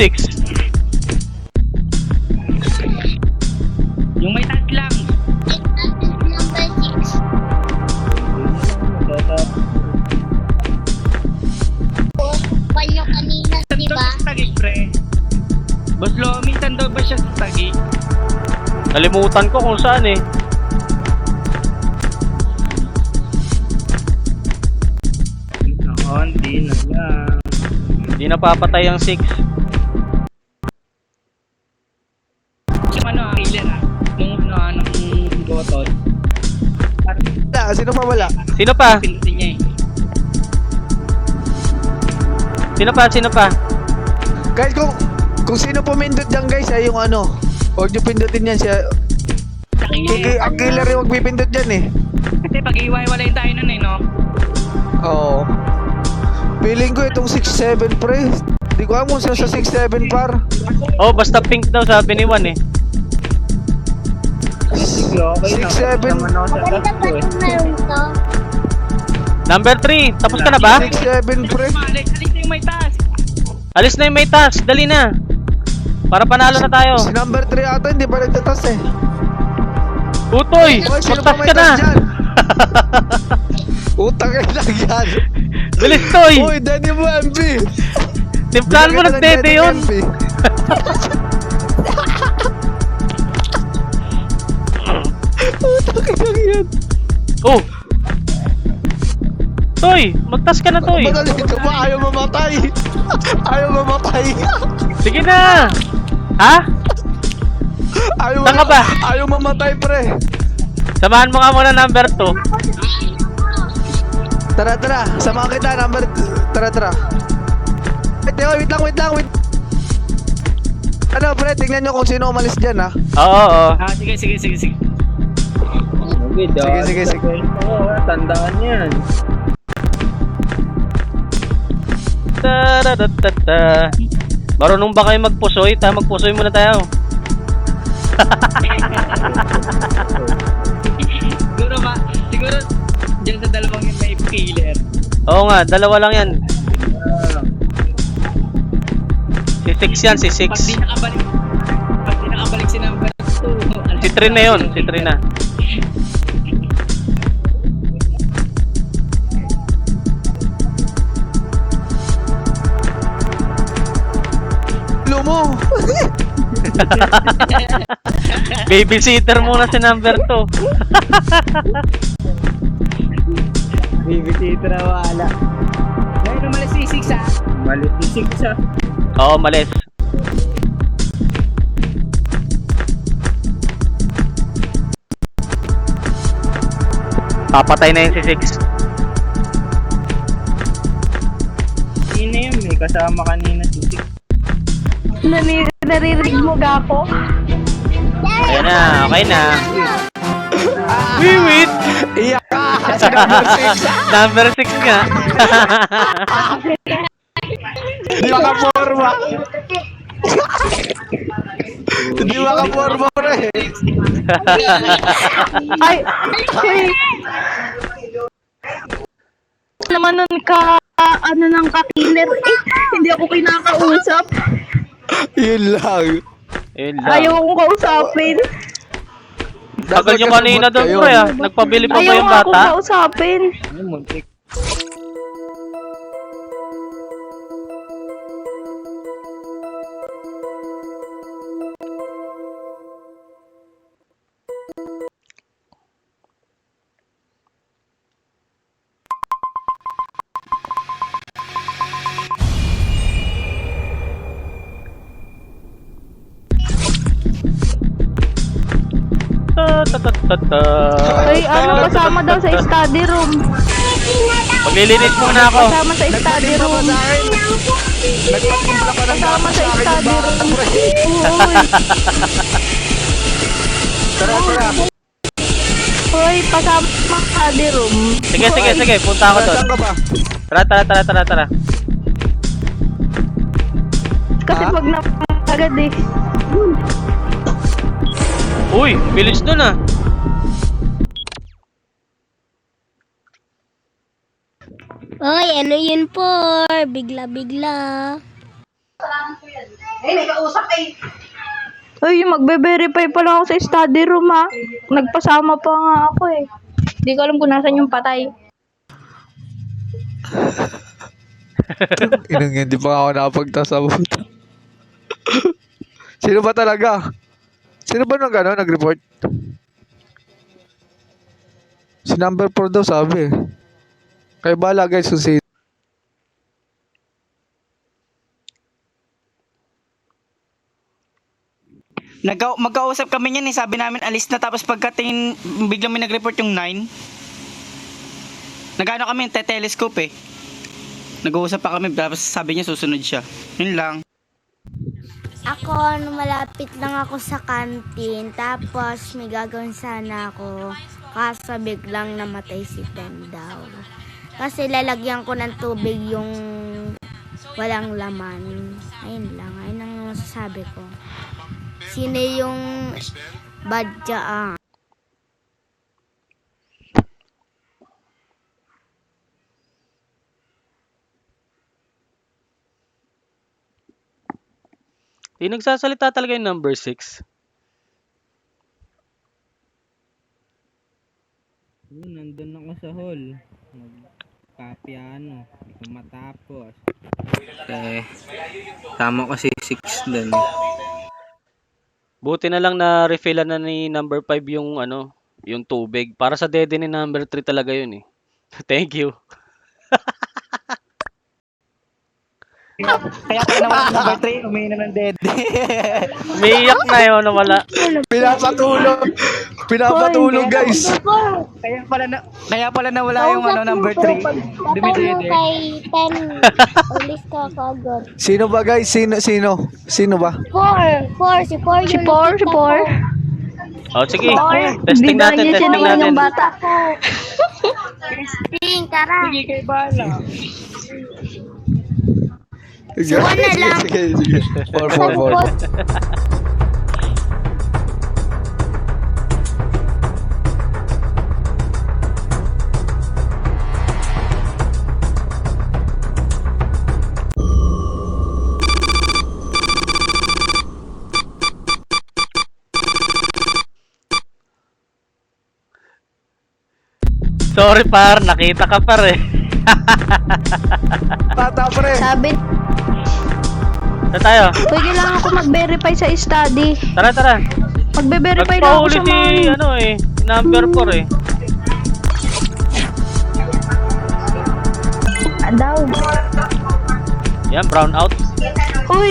Yung may task lang. Number 6. Panyo kanina, di ba? Tagig, pre. Boss Lomi, saan daw ba siya sa Tagig? Nalimutan ko kung saan eh. Hindi na lang. Hindi na papatay ang 6. Yung killer nung botol. Sino pa wala? Sino pa? Pinutin niya eh. Sino pa? Guys, kung sino pumindot dyan guys, ay yung huwag nyo pindutin yan siya. Ang killer yung magpipindot dyan eh. Kasi pag-iwalay tayo nun eh, no? Oo. Feeling ko itong 6-7 pre. Di ko alam kung sino sa 6-7 par. Oh, basta pink daw sabi ni Juan eh. Sige, okay na. 6-7. Naman ako sa Maganda task ba ko eh. itong meron to? Number 3, tapos ka na ba? 6-7 pre. Alis na yung may task, dali na. Para panalo na tayo. Si number 3 ata hindi pa nagtatas eh. Utoy, Hoy, sino pa mag-task may ka na. tas dyan? Utang lang yan. Bilis, Toy. Uy, Danny mo MB. Timplahan mo ng dede yun. Utang lang yan. Oh. Toy, mag-task ka na, Toy. Madali ka ba? Ayaw mamatay. Ayaw mamatay. Sige na. Ha? Ayaw Tanga ba? Ayaw mamatay pre. Samahan mo nga muna number 2. Tara, tara. Samahan kita, number... Tara. Wait lang. Ano, pre, tingnan nyo kung sino umalis dyan, ha? Oo. Ah, sige. Sige. Oo, tandaan yan. Ta-da-da-da-da. Marunong ba kayo magpusoy? Magpusoy muna tayo. Siguro, dyan sa dalawang yung may killer. Oo nga, dalawa lang yan. Si 6 yan, si 6. Pag di nakabalik si number 2. Si 3 na yun, si 3 na. Lumo. Babysitter muna si number 2. Babysitter na wala. Ngayon umalis si 6 ah. Umalis si 6 ah. Oo, malis. Papatay na yun si 6. Sino yun? May kasama kanina si 6. Naririnig mo ga ako? Ayan na, okay na. Wait! Iyak ka. Si number 6. Number 6 nga. Di makaporma. Di makaporma, pre. Ay! Naman nun ka, ano nang ka-killer eh. Hindi ako kinakausap. Yun lang. Ayun lang. Ayaw kong kausapin. Tagal nyo kanina doon, pre ah. Nagpabili pa ba Ayaw yung nga akong bata? kausapin. Ay, ano, kasama daw sa study room. Maglilinis muna ako. Kasama sa study room. Nagpatimpla pa ng Kasama sa sa akin study yung room. bata, pre. Uy. Tara. Uy, pasama sa study room. Sige. Punta ako doon. Saan ka ba? Tara. Kasi pag agad eh. Uy, bilis doon ah. Oy, ano yun po? Bigla. Uy, magbe-verify pa lang ako sa study room ha. Nagpasama pa nga ako eh. Hindi ko alam kung nasan yung patay. Inang hindi pa ako nakapagtasabot. Sino ba talaga? Sino ba nag-report? Si number 4 daw sabi. Kaya bala guys kung si... Magkausap kami niyan eh. Sabi namin alis na, tapos pagkatingin biglang may nag-report yung 9. Nagano kami, telescope eh. Nag-uusap pa kami, tapos sabi niya susunod siya. Yun lang. Ako, malapit lang ako sa kantin. Tapos, may gagawin sana ako. Kaso, biglang namatay si Tem daw. Kasi lalagyan ko ng tubig yung walang laman. Ayun lang, ayun ang masasabi ko. Sino yung badya? Yung nagsasalita talaga yung number 6. Nandun ako sa hall. Nagpa-piano. Hindi ko matapos. Tama ko si 6 dun. Buti na lang na refillan na ni number 5 yung yung tubig. Para sa dede ni number 3 talaga yun eh. Thank you. Kaya pala nawala si number 3, umiinom ng dead. Umiiyak na yun, nawala. Pinapatulog guys. Kaya pala nawala yung number 3. Patay mo kay 10. Ulis ka kagad. Sino ba guys? Sino ba? 4. Si 4 Si Por, si Por. Oh, sige. Testing natin, testing natin. Yung bata. Testing, tara. Sige, kayo bahala. Sige, na lang. sige. 4. Sorry par, nakita ka par eh. Bata pre. Sabi, Saan tayo? pwede lang ako mag-verify sa study. Tara. Magbe-verify lang ako Nagpahuli sa si mga... number 4 eh. Daw. Yan, brown out. Uy,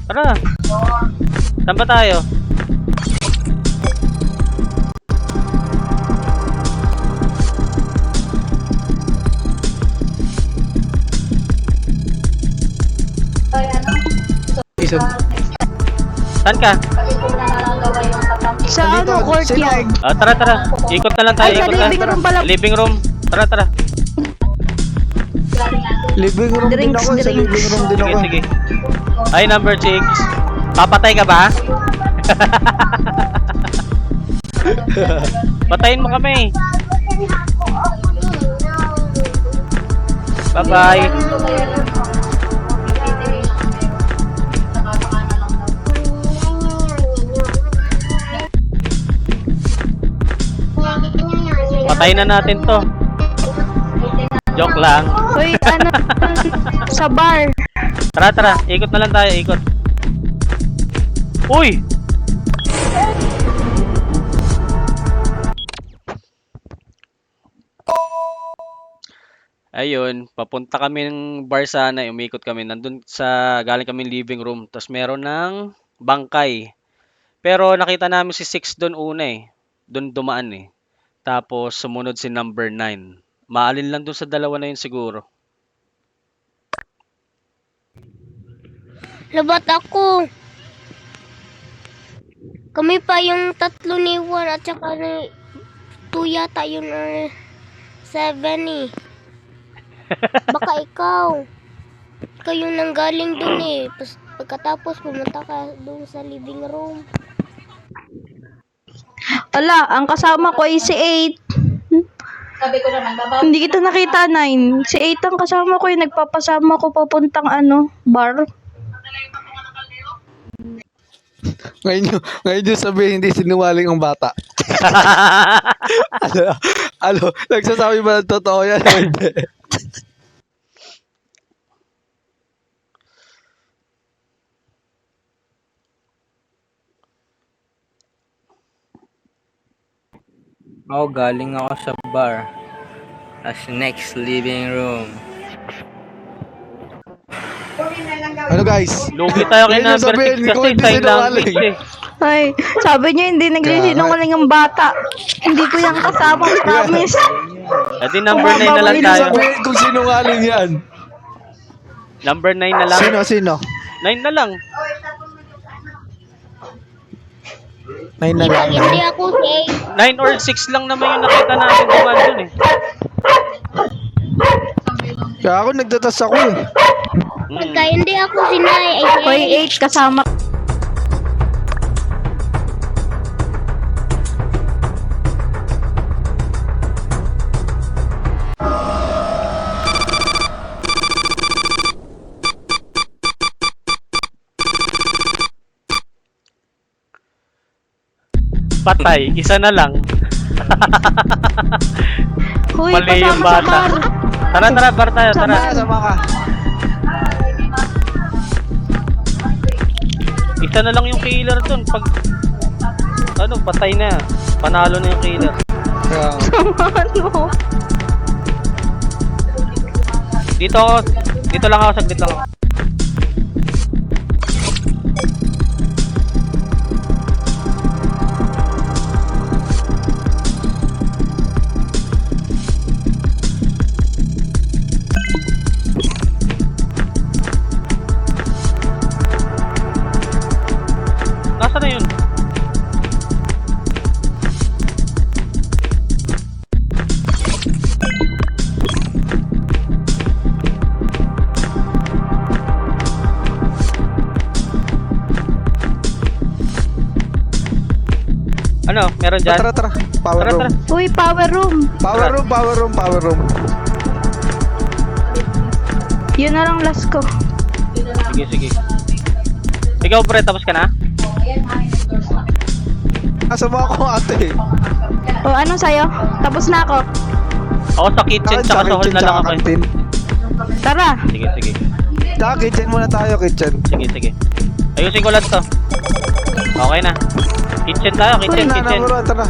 Tara. Saan ba tayo? Saan ka? sa ano, courtyard. Ah, tara. Ikot na lang tayo. Ay, sa Ikot na. living room pala. Living room. Tara. Living room din Drinks, ako. Sa drinks. living room din ako. Sige. Ay, number 6. Papatay ka ba? Patayin mo kami. Bye-bye. Patayin na natin to. Joke lang. Uy, ano, sa bar. Tara. Ikot na lang tayo. Ikot. Uy! Ayun, papunta kami ng bar sana, umikot kami. Nandun galing kami living room. Tapos meron ng bangkay. Pero nakita namin si 6 doon una eh. Doon dumaan eh. Tapos sumunod si number 9. Maalin lang doon sa dalawa na yun siguro. Labat ako. Kami pa yung 3 ni 1 at saka ni 2 yata yun 7 eh. Baka ikaw. Ikaw yung nanggaling dun eh. Pagkatapos pumunta ka dun sa living room. Ala, ang kasama ko ay si 8. Sabi ko naman, Hindi kita nakita, 9. Si 8 ang kasama ko yung nagpapasama ko papuntang bar. Ngayon yung sabihin hindi sinungaling ang bata. Nagsasabi ba ng totoo yan o hindi? Galing ako sa bar. As next living room. Ano guys? Lugi tayo kay Ngayon yung number 6 sabihin, ikaw kasi hindi sign sinungaling. language eh. Ay, sabi niyo hindi nagsisinungaling ang bata. Hindi ko yung kasama, promise. Edi number 9 na lang Hindi tayo. sabihin kung sinungaling yan. Number 9 na lang. Sino? 9 na lang. 9 na lang. Hindi ako si 9 or 6 lang naman yung nakita natin dumaan dun eh. Kaya ako nagtatas ako eh. Pagka hindi ako sinay, Hoy, 8 kasama. Patay, isa na lang. Hoy, Mali yung pasama sa bata. bar. Tara, tara, bar tayo, tara. Sama ka. Isa na lang yung killer dun. Pag, ano, patay na. Panalo na yung killer. Kaya, Samahan mo. Dito lang ako, saglit lang ako. Nasaan na yun? Ano? Meron dyan? tara, tara. Power Tara, room. tara. Uy, power room. Power room, power room, power room. Yun na lang last ko. Sige, sige. Ikaw pre, tapos ka na? Kasama ako ate. O, ano sa'yo? Tapos na ako. Ako sa kitchen, tsaka sa hall na lang ako. Kantin. Tara. Sige, sige. Tsaka kitchen muna tayo, kitchen. Sige, sige. Ayusin ko lang to. Okay na. Kitchen tayo, kitchen, Uy, kitchen. nanamuro, tara.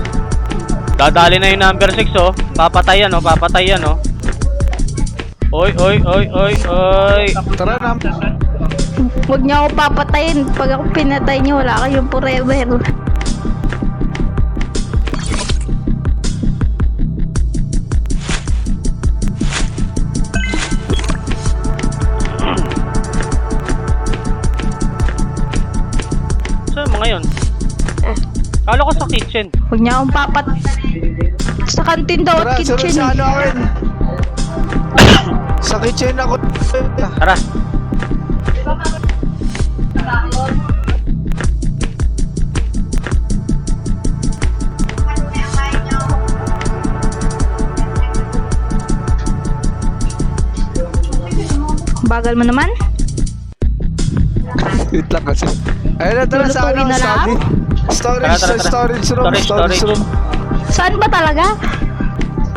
Dadali na yung number 6 oh. Papatayan oh, papatayan oh. Oy, oy, oy, oy, oy. Tara na. Huwag niyo ako papatayin. Pag ako pinatay niyo, wala kayong forever. Saan mga yun? Kala ko sa kitchen. Huwag niyo akong sa kantin daw Tara, at sunod kitchen. sa ano akin. Sa kitchen ako. Tara. Bagal mo naman. Wait lang kasi. Ayun na, tara sa ano, Lulutuin na lang? study. Storage, Tara, tara, tara. storage room, storage room. Saan ba talaga?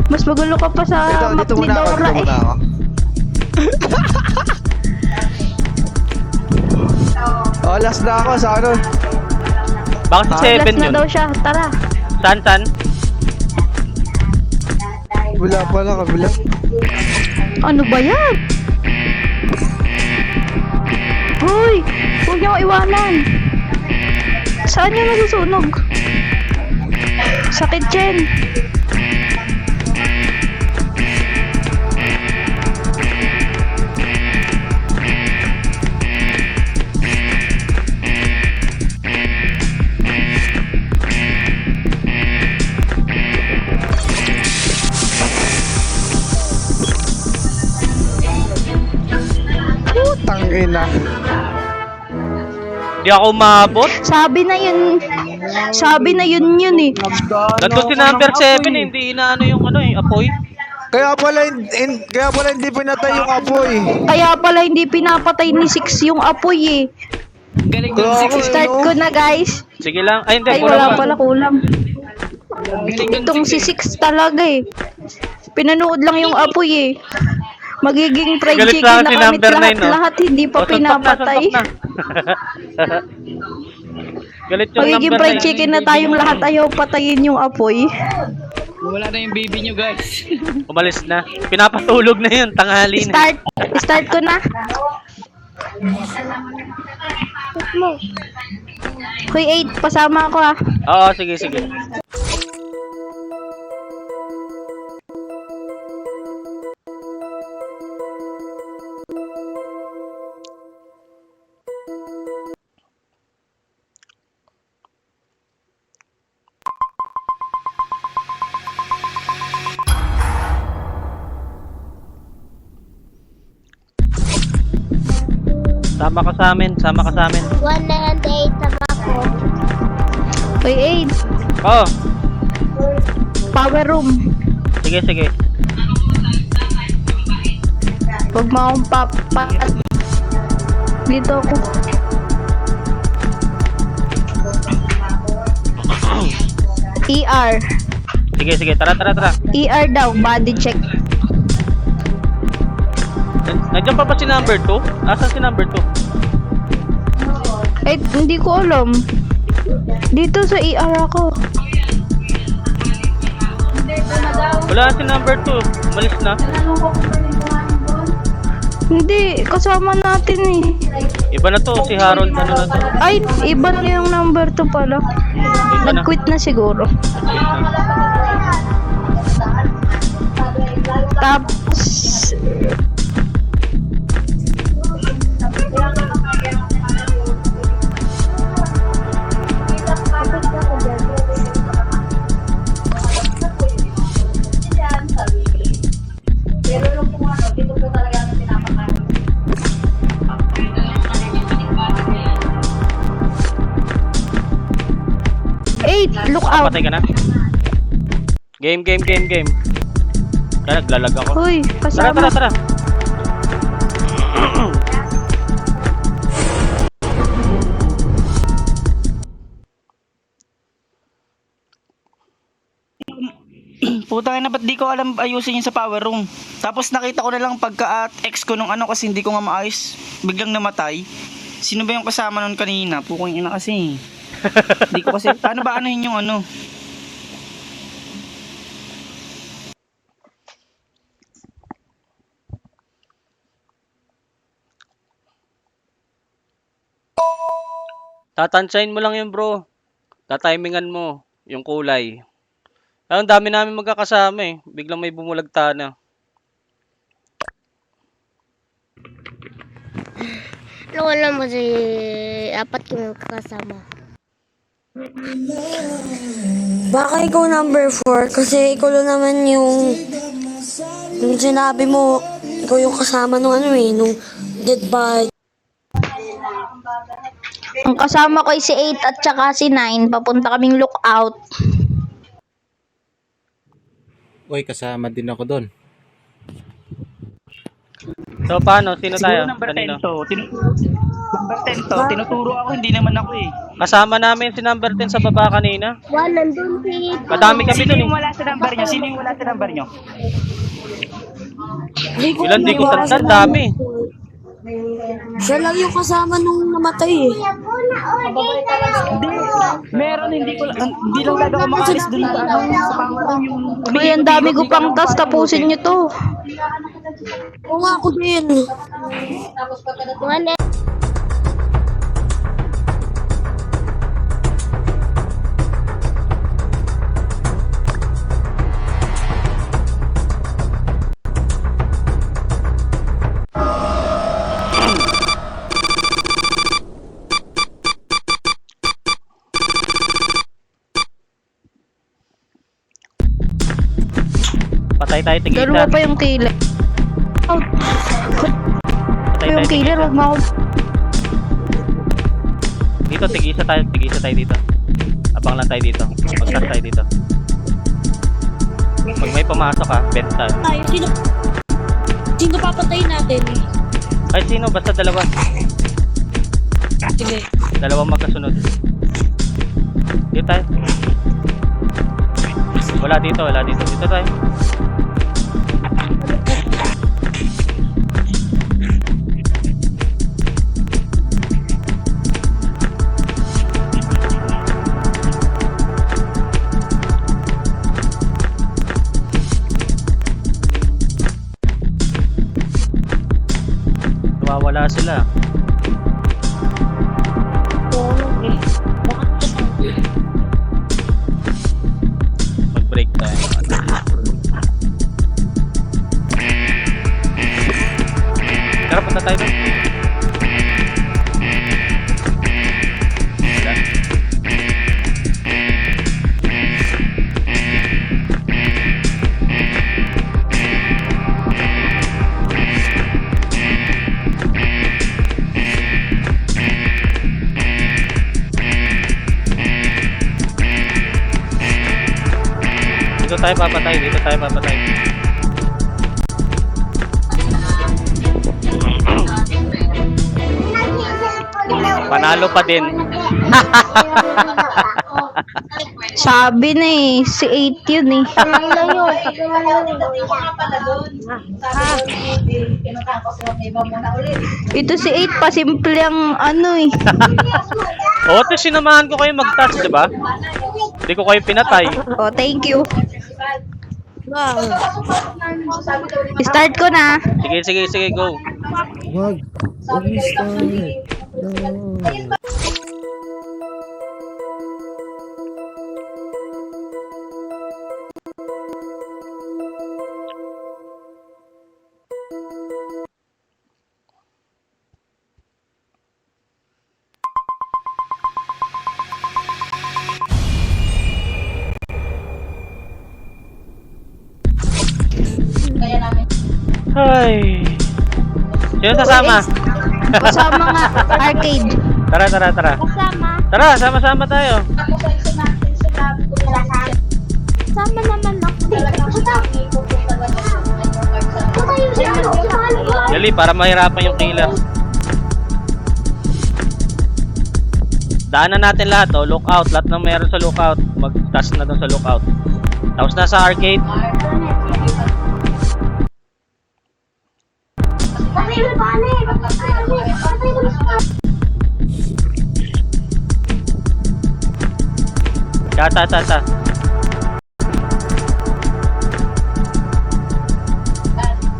Mas magulo ka pa sa map Dito ni muna ako, Dora dito eh. muna ako. Oh, last na ako sa ano. Baka si 7 Last na yun. daw siya. Tara. San, san? Wala pala, kabila. Ano ba yan? Hoy! Huwag niyo ako iwanan. Saan yung nasusunog? Sa kitchen. Putang ina. Di ako umabot. Sabi na yun yun eh. Nandun si number 7 eh. Hindi inaano yung ano eh, apoy. Kaya pala hindi pinatay yung apoy. Kaya pala hindi pinapatay ni Six yung apoy eh. Galing Kaya yung ako, Start ko na guys. Sige lang. Ay, hindi. Ay, Kulang wala pa. pala kulang. Itong si Six talaga eh. Pinanood lang yung apoy eh. Magiging fried Galit chicken lang na si kami number 9, no? lahat hindi pa Oh, suntok na, pinapatay. suntok na. Galit yung Magiging number fried 9. chicken na tayong lahat ayaw patayin yung apoy. Wala na yung baby nyo, guys. Umalis na. Pinapatulog na yun. Tanghali na. Start ko na. Hoy 8, pasama ako ah. Oo, sige, sige. Sama ka sa amin, sama ka sa amin. 108 sama ko. Uy, 8. Oh, Power room. sige, sige. Huwag mo akong papat. Dito ako. ER. Sige, sige, tara, tara, tara. ER daw, body check. Nandiyan pa ba si number 2? Asan si number 2? Eh, hindi ko alam. Dito sa ER ako. Wala si number 2. Umalis na. Hindi, kasama natin eh. Iba na to, si Harold. Ano na to? Ay, iba na yung number 2 pala. Iba na. Nag-quit na siguro. Tapos, look out. Patay ka na? Game. Kaya naglalag ako. Hoy, Tara, kasama. tara, tara. Putang ina, ba't di ko alam ayusin yung sa power room? Tapos nakita ko na lang pagka ex ko nung ano kasi hindi ko nga maayos. Biglang namatay. Sino ba yung kasama nun kanina? Pukong ina kasi. Hindi ko kasi, paano ba anuhin yung ano? Tatansyahin mo lang yun, bro. Tatimingan mo yung kulay. Ang dami namin magkakasama eh. Biglang may bumulagta na. Wala mo si apat yung kasama. Baka ikaw number 4 kasi ikaw lang naman yung sinabi mo, ikaw yung kasama nung ano eh, nung dead body. Ang kasama ko ay si 8 at saka si 9. Papunta kaming lookout. Uy, kasama din ako doon. So, paano? Sino Siguro tayo? number 10 Kanino? to. Number 10 to. Tinuturo ako, hindi naman ako eh. Kasama namin si number 10 sa baba kanina. Nandun si... Madami kami Sino dun eh. yung wala sa number nyo? Sino yung wala sa number nyo? Ilan di ko tandaan, dami. Siya lang yung kasama nung namatay eh. Hindi. Meron, hindi lang talaga ako makaalis dun sa ano, sa power room yung... Uy, ang dami ko pang tas. Tapusin nyo to. Oo nga ako din. Patay tayo, tigisa. Dalawa pa yung killer. Patay Yung tayo, killer, tigisa. huwag mo ako. Dito, tigisa tayo dito. Abang lang tayo dito. Mag-crash tayo dito. Pag may pumasok ha, bent tayo. Sino papatayin natin? Kahit sino, basta dalawa. Sige. Dalawang magkasunod. Dito tayo. Wala dito. Dito tayo. Nawawala sila. Mag-break tayo. Tara, punta tayo doon. Wala. tayo papatay. Dito tayo papatay. Panalo pa din. Sabi na eh, si 8 yun eh. Ito si 8 pa, simple ang ano eh. O, ito sinamahan ko kayo mag-task, di ba? Hindi ko kayo pinatay. Oh, thank you. Start ko na. Sige, go. Wag mo start. Ay. Sino sasama? Kasama nga, arcade. Tara. Kasama. Tara, sama-sama tayo. Sama naman ako. Dali, para mahirapan yung killer. Daanan natin lahat, oh. Lookout. Lahat ng meron sa lookout. Mag-task na doon sa lookout. Tapos nasa arcade. Ta.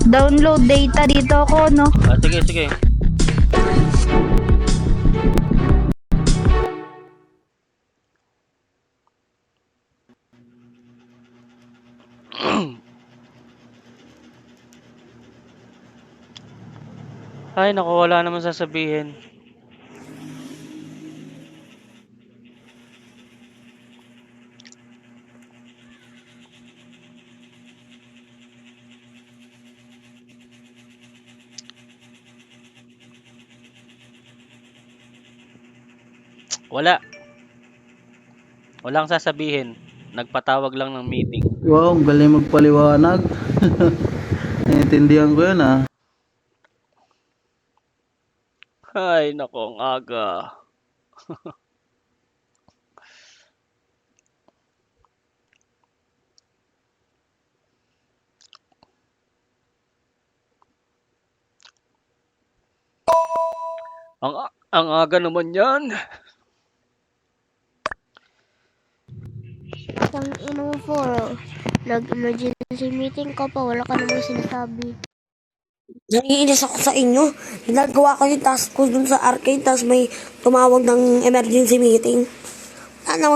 Download data dito ako, no? Ah, sige. Ay, naku, wala naman sasabihin. Wala. Walang sasabihin. Nagpatawag lang ng meeting. Wow, ang galing magpaliwanag. Naiintindihan ko yun ah. Ay, nako, ang aga. Ang aga naman yan. Ang ino mo, nag-emergency meeting ka pa, wala ka namang sinasabi. Naiinis ako sa inyo. Ginagawa ko yung task ko dun sa arcade, tapos may tumawag ng emergency meeting. Wala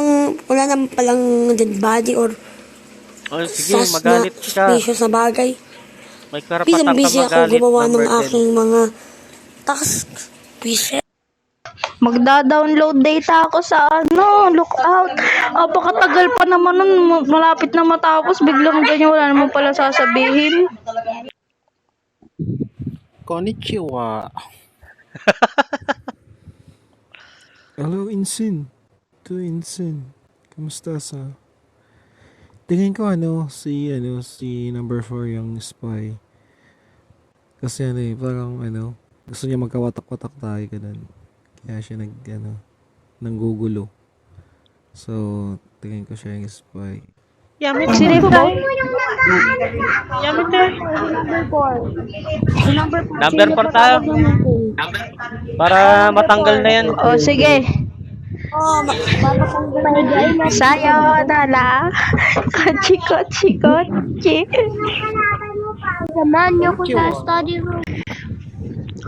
namang palang dead body or Oh, sige, magalit ka. suspicious na bagay. May karapatan ka Busy ako magalit. gumawa ng number 10. aking mga tasks. Visit. Magda-download data ako sa lookout. Apakatagal pa naman nun, malapit na matapos, biglang ganyan, wala naman pala sasabihin. Konnichiwa. Hello, Insin. To Insin. Kamusta sa? Tingin ko si number 4 yung spy. Kasi parang gusto niya magkawatak-watak tayo ganun. Kaya siya nanggugulo. So, tingin ko siya yung spy. Yamit Si Reply. Number 4 tayo. Para matanggal na yan. O, sige. Sayonara. Kochi. Samahan niyo ko sa study room.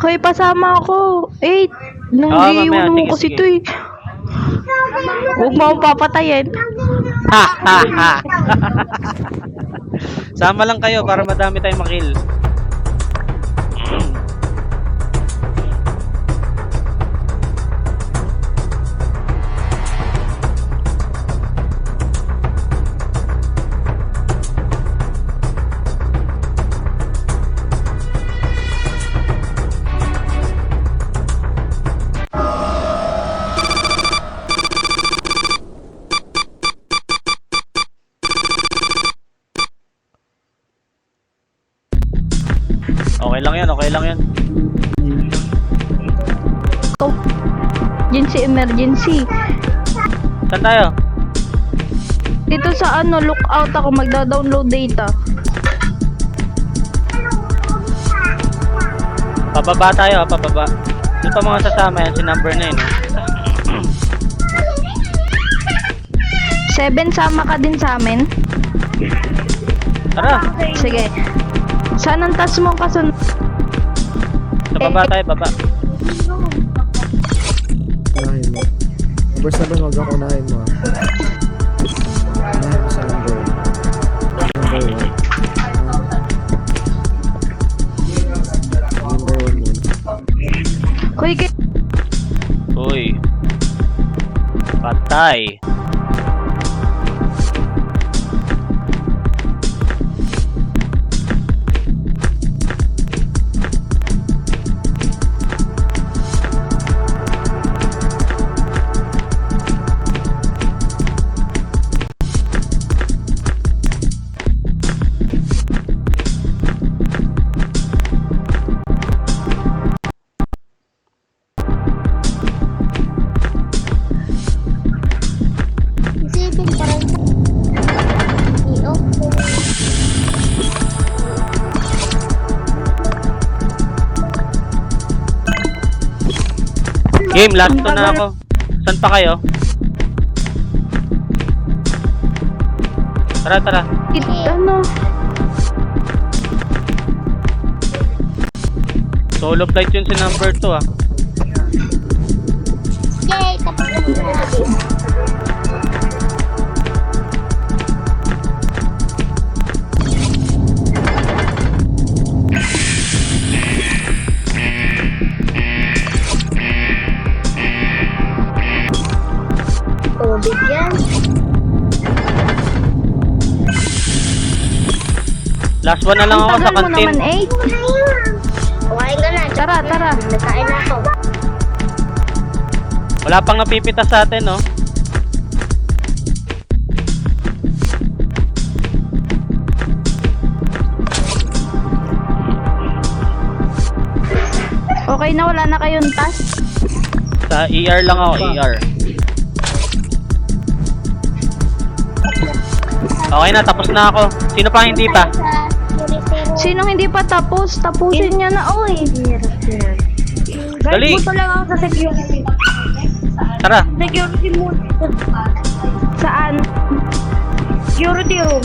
Hoy, pasama ako. 8. Nung mamaya, iiwan mo sige, kasi sige. ito eh. Huwag mo akong papatayin. Sama lang kayo para madami tayong makill. Okay lang yan, okay lang yan. Emergency. Saan tayo? Dito sa ano, lookout ako, magda-download data. Pababa tayo, pababa. Ito pa mga sasama yan, si number 9. 7, sama ka din sa amin. Tara, Sige. Saan ang task mo kasunod? sa baba tayo, baba. Unahin mo. Number 7, wag ako unahin mo. Unahin mo sa number 1. Number 1. Number 1 muna. Kuy, Uy. Patay. Isipin pa rin. Iyo. Game, last to na ako. Saan pa kayo? Tara, tara. ano? Solo flight yun si number 2 ah. Yay! Tapos na natin. Tubig yan. Last one na lang ako sa Tagal mo kantin. naman, 8. Kumain ka na. Tara, tara. Nagkain na ako. Wala pang napipita sa atin, no? Okay na, wala na kayong task. Sa ER lang ako, ER. Okay na, tapos na ako. Sino pa hindi pa? Sinong hindi pa tapos? Tapusin niya na, oy. Dali. Guys, buto lang ako sa security. Tara. Security mode. Saan? Security room.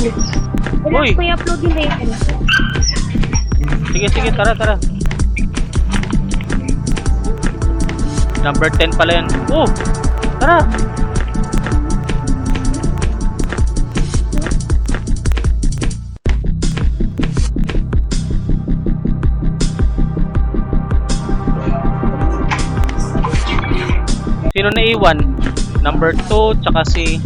Uy. Ko i-upload yung data. Sige, sige, tara, tara. Number 10 pala yan. Oh! Tara! Sino na iwan? Number 2, tsaka si...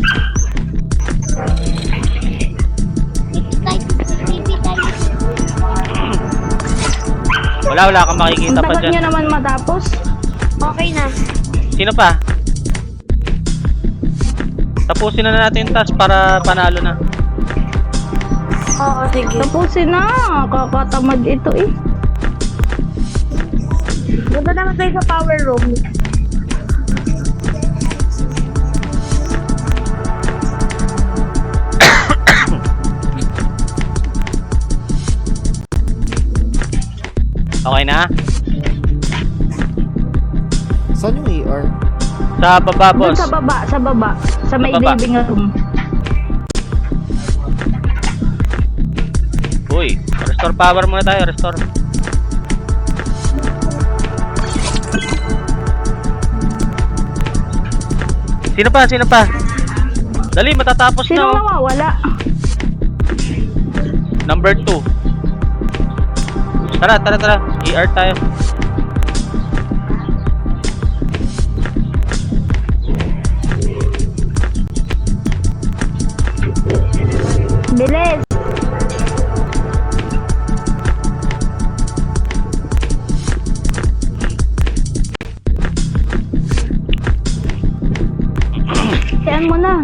Wala kang makikita pa Ang tagal dyan. niyo naman matapos. Okay na. Sino pa? Tapusin na natin yung task para panalo na. Oo, sige. Tapusin na. Kakatamad ito eh. Punta naman tayo sa power room. Okay na? Saan yung ER? Sa baba, Doon boss. sa baba, sa baba. Sa may baba. living room. Uy, restore power muna tayo, restore. Sino pa? Sino pa? Dali, matatapos na. Sino Oh. nawawala? Number 2. Tara, tara, tara. ER tayo. Bilis. Siyan mo na.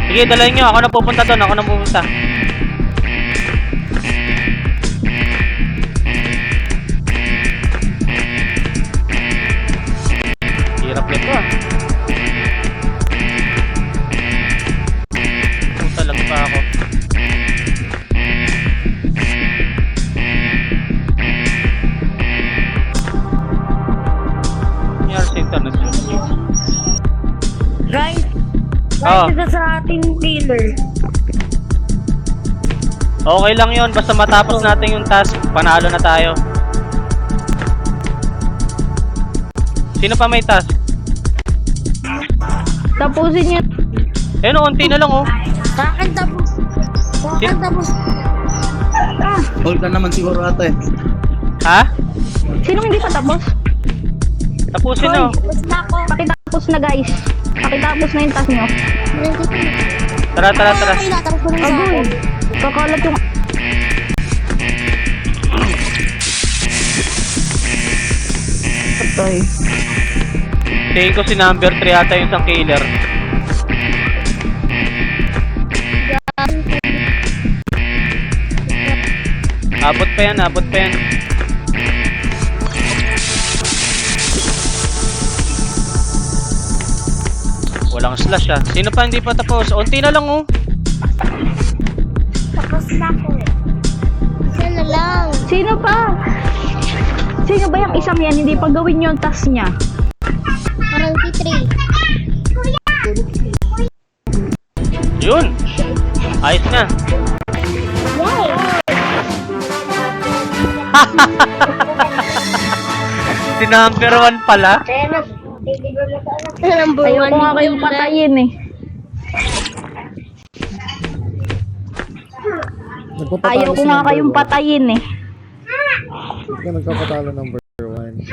Sige, dalahin nyo. Ako na pupunta doon. Ako na pupunta. Oo. Isa sa ating killer. Okay lang yon, basta matapos natin yung task, panalo na tayo. Sino pa may task? Tapusin niyo. Eh no, unti na lang oh. Sa akin tapos. Sa akin tapos. All ka naman siguro ate. Ha? Sinong hindi pa tapos? Tapusin na. Pakitapos na guys. Pakitapos na yung task nyo. Tara, tara, tara. Agoy. Kakalat yung... Patay. Tingin ko si number 3 ata yung isang killer. Abot pa yan, abot pa yan. Walang slash ah. Sino pa hindi pa tapos? Unti na lang oh. Tapos na ako. Isa na lang. Sino pa? Sino ba yung isang yan? Hindi pa gawin yung task niya. Parang si 3. Yun. Ayos na. Wow. Si number 1 pala. Ayaw ko nga kayong patayin eh. Ayaw ko nga kayong patayin eh. Nagkapatalo number 1.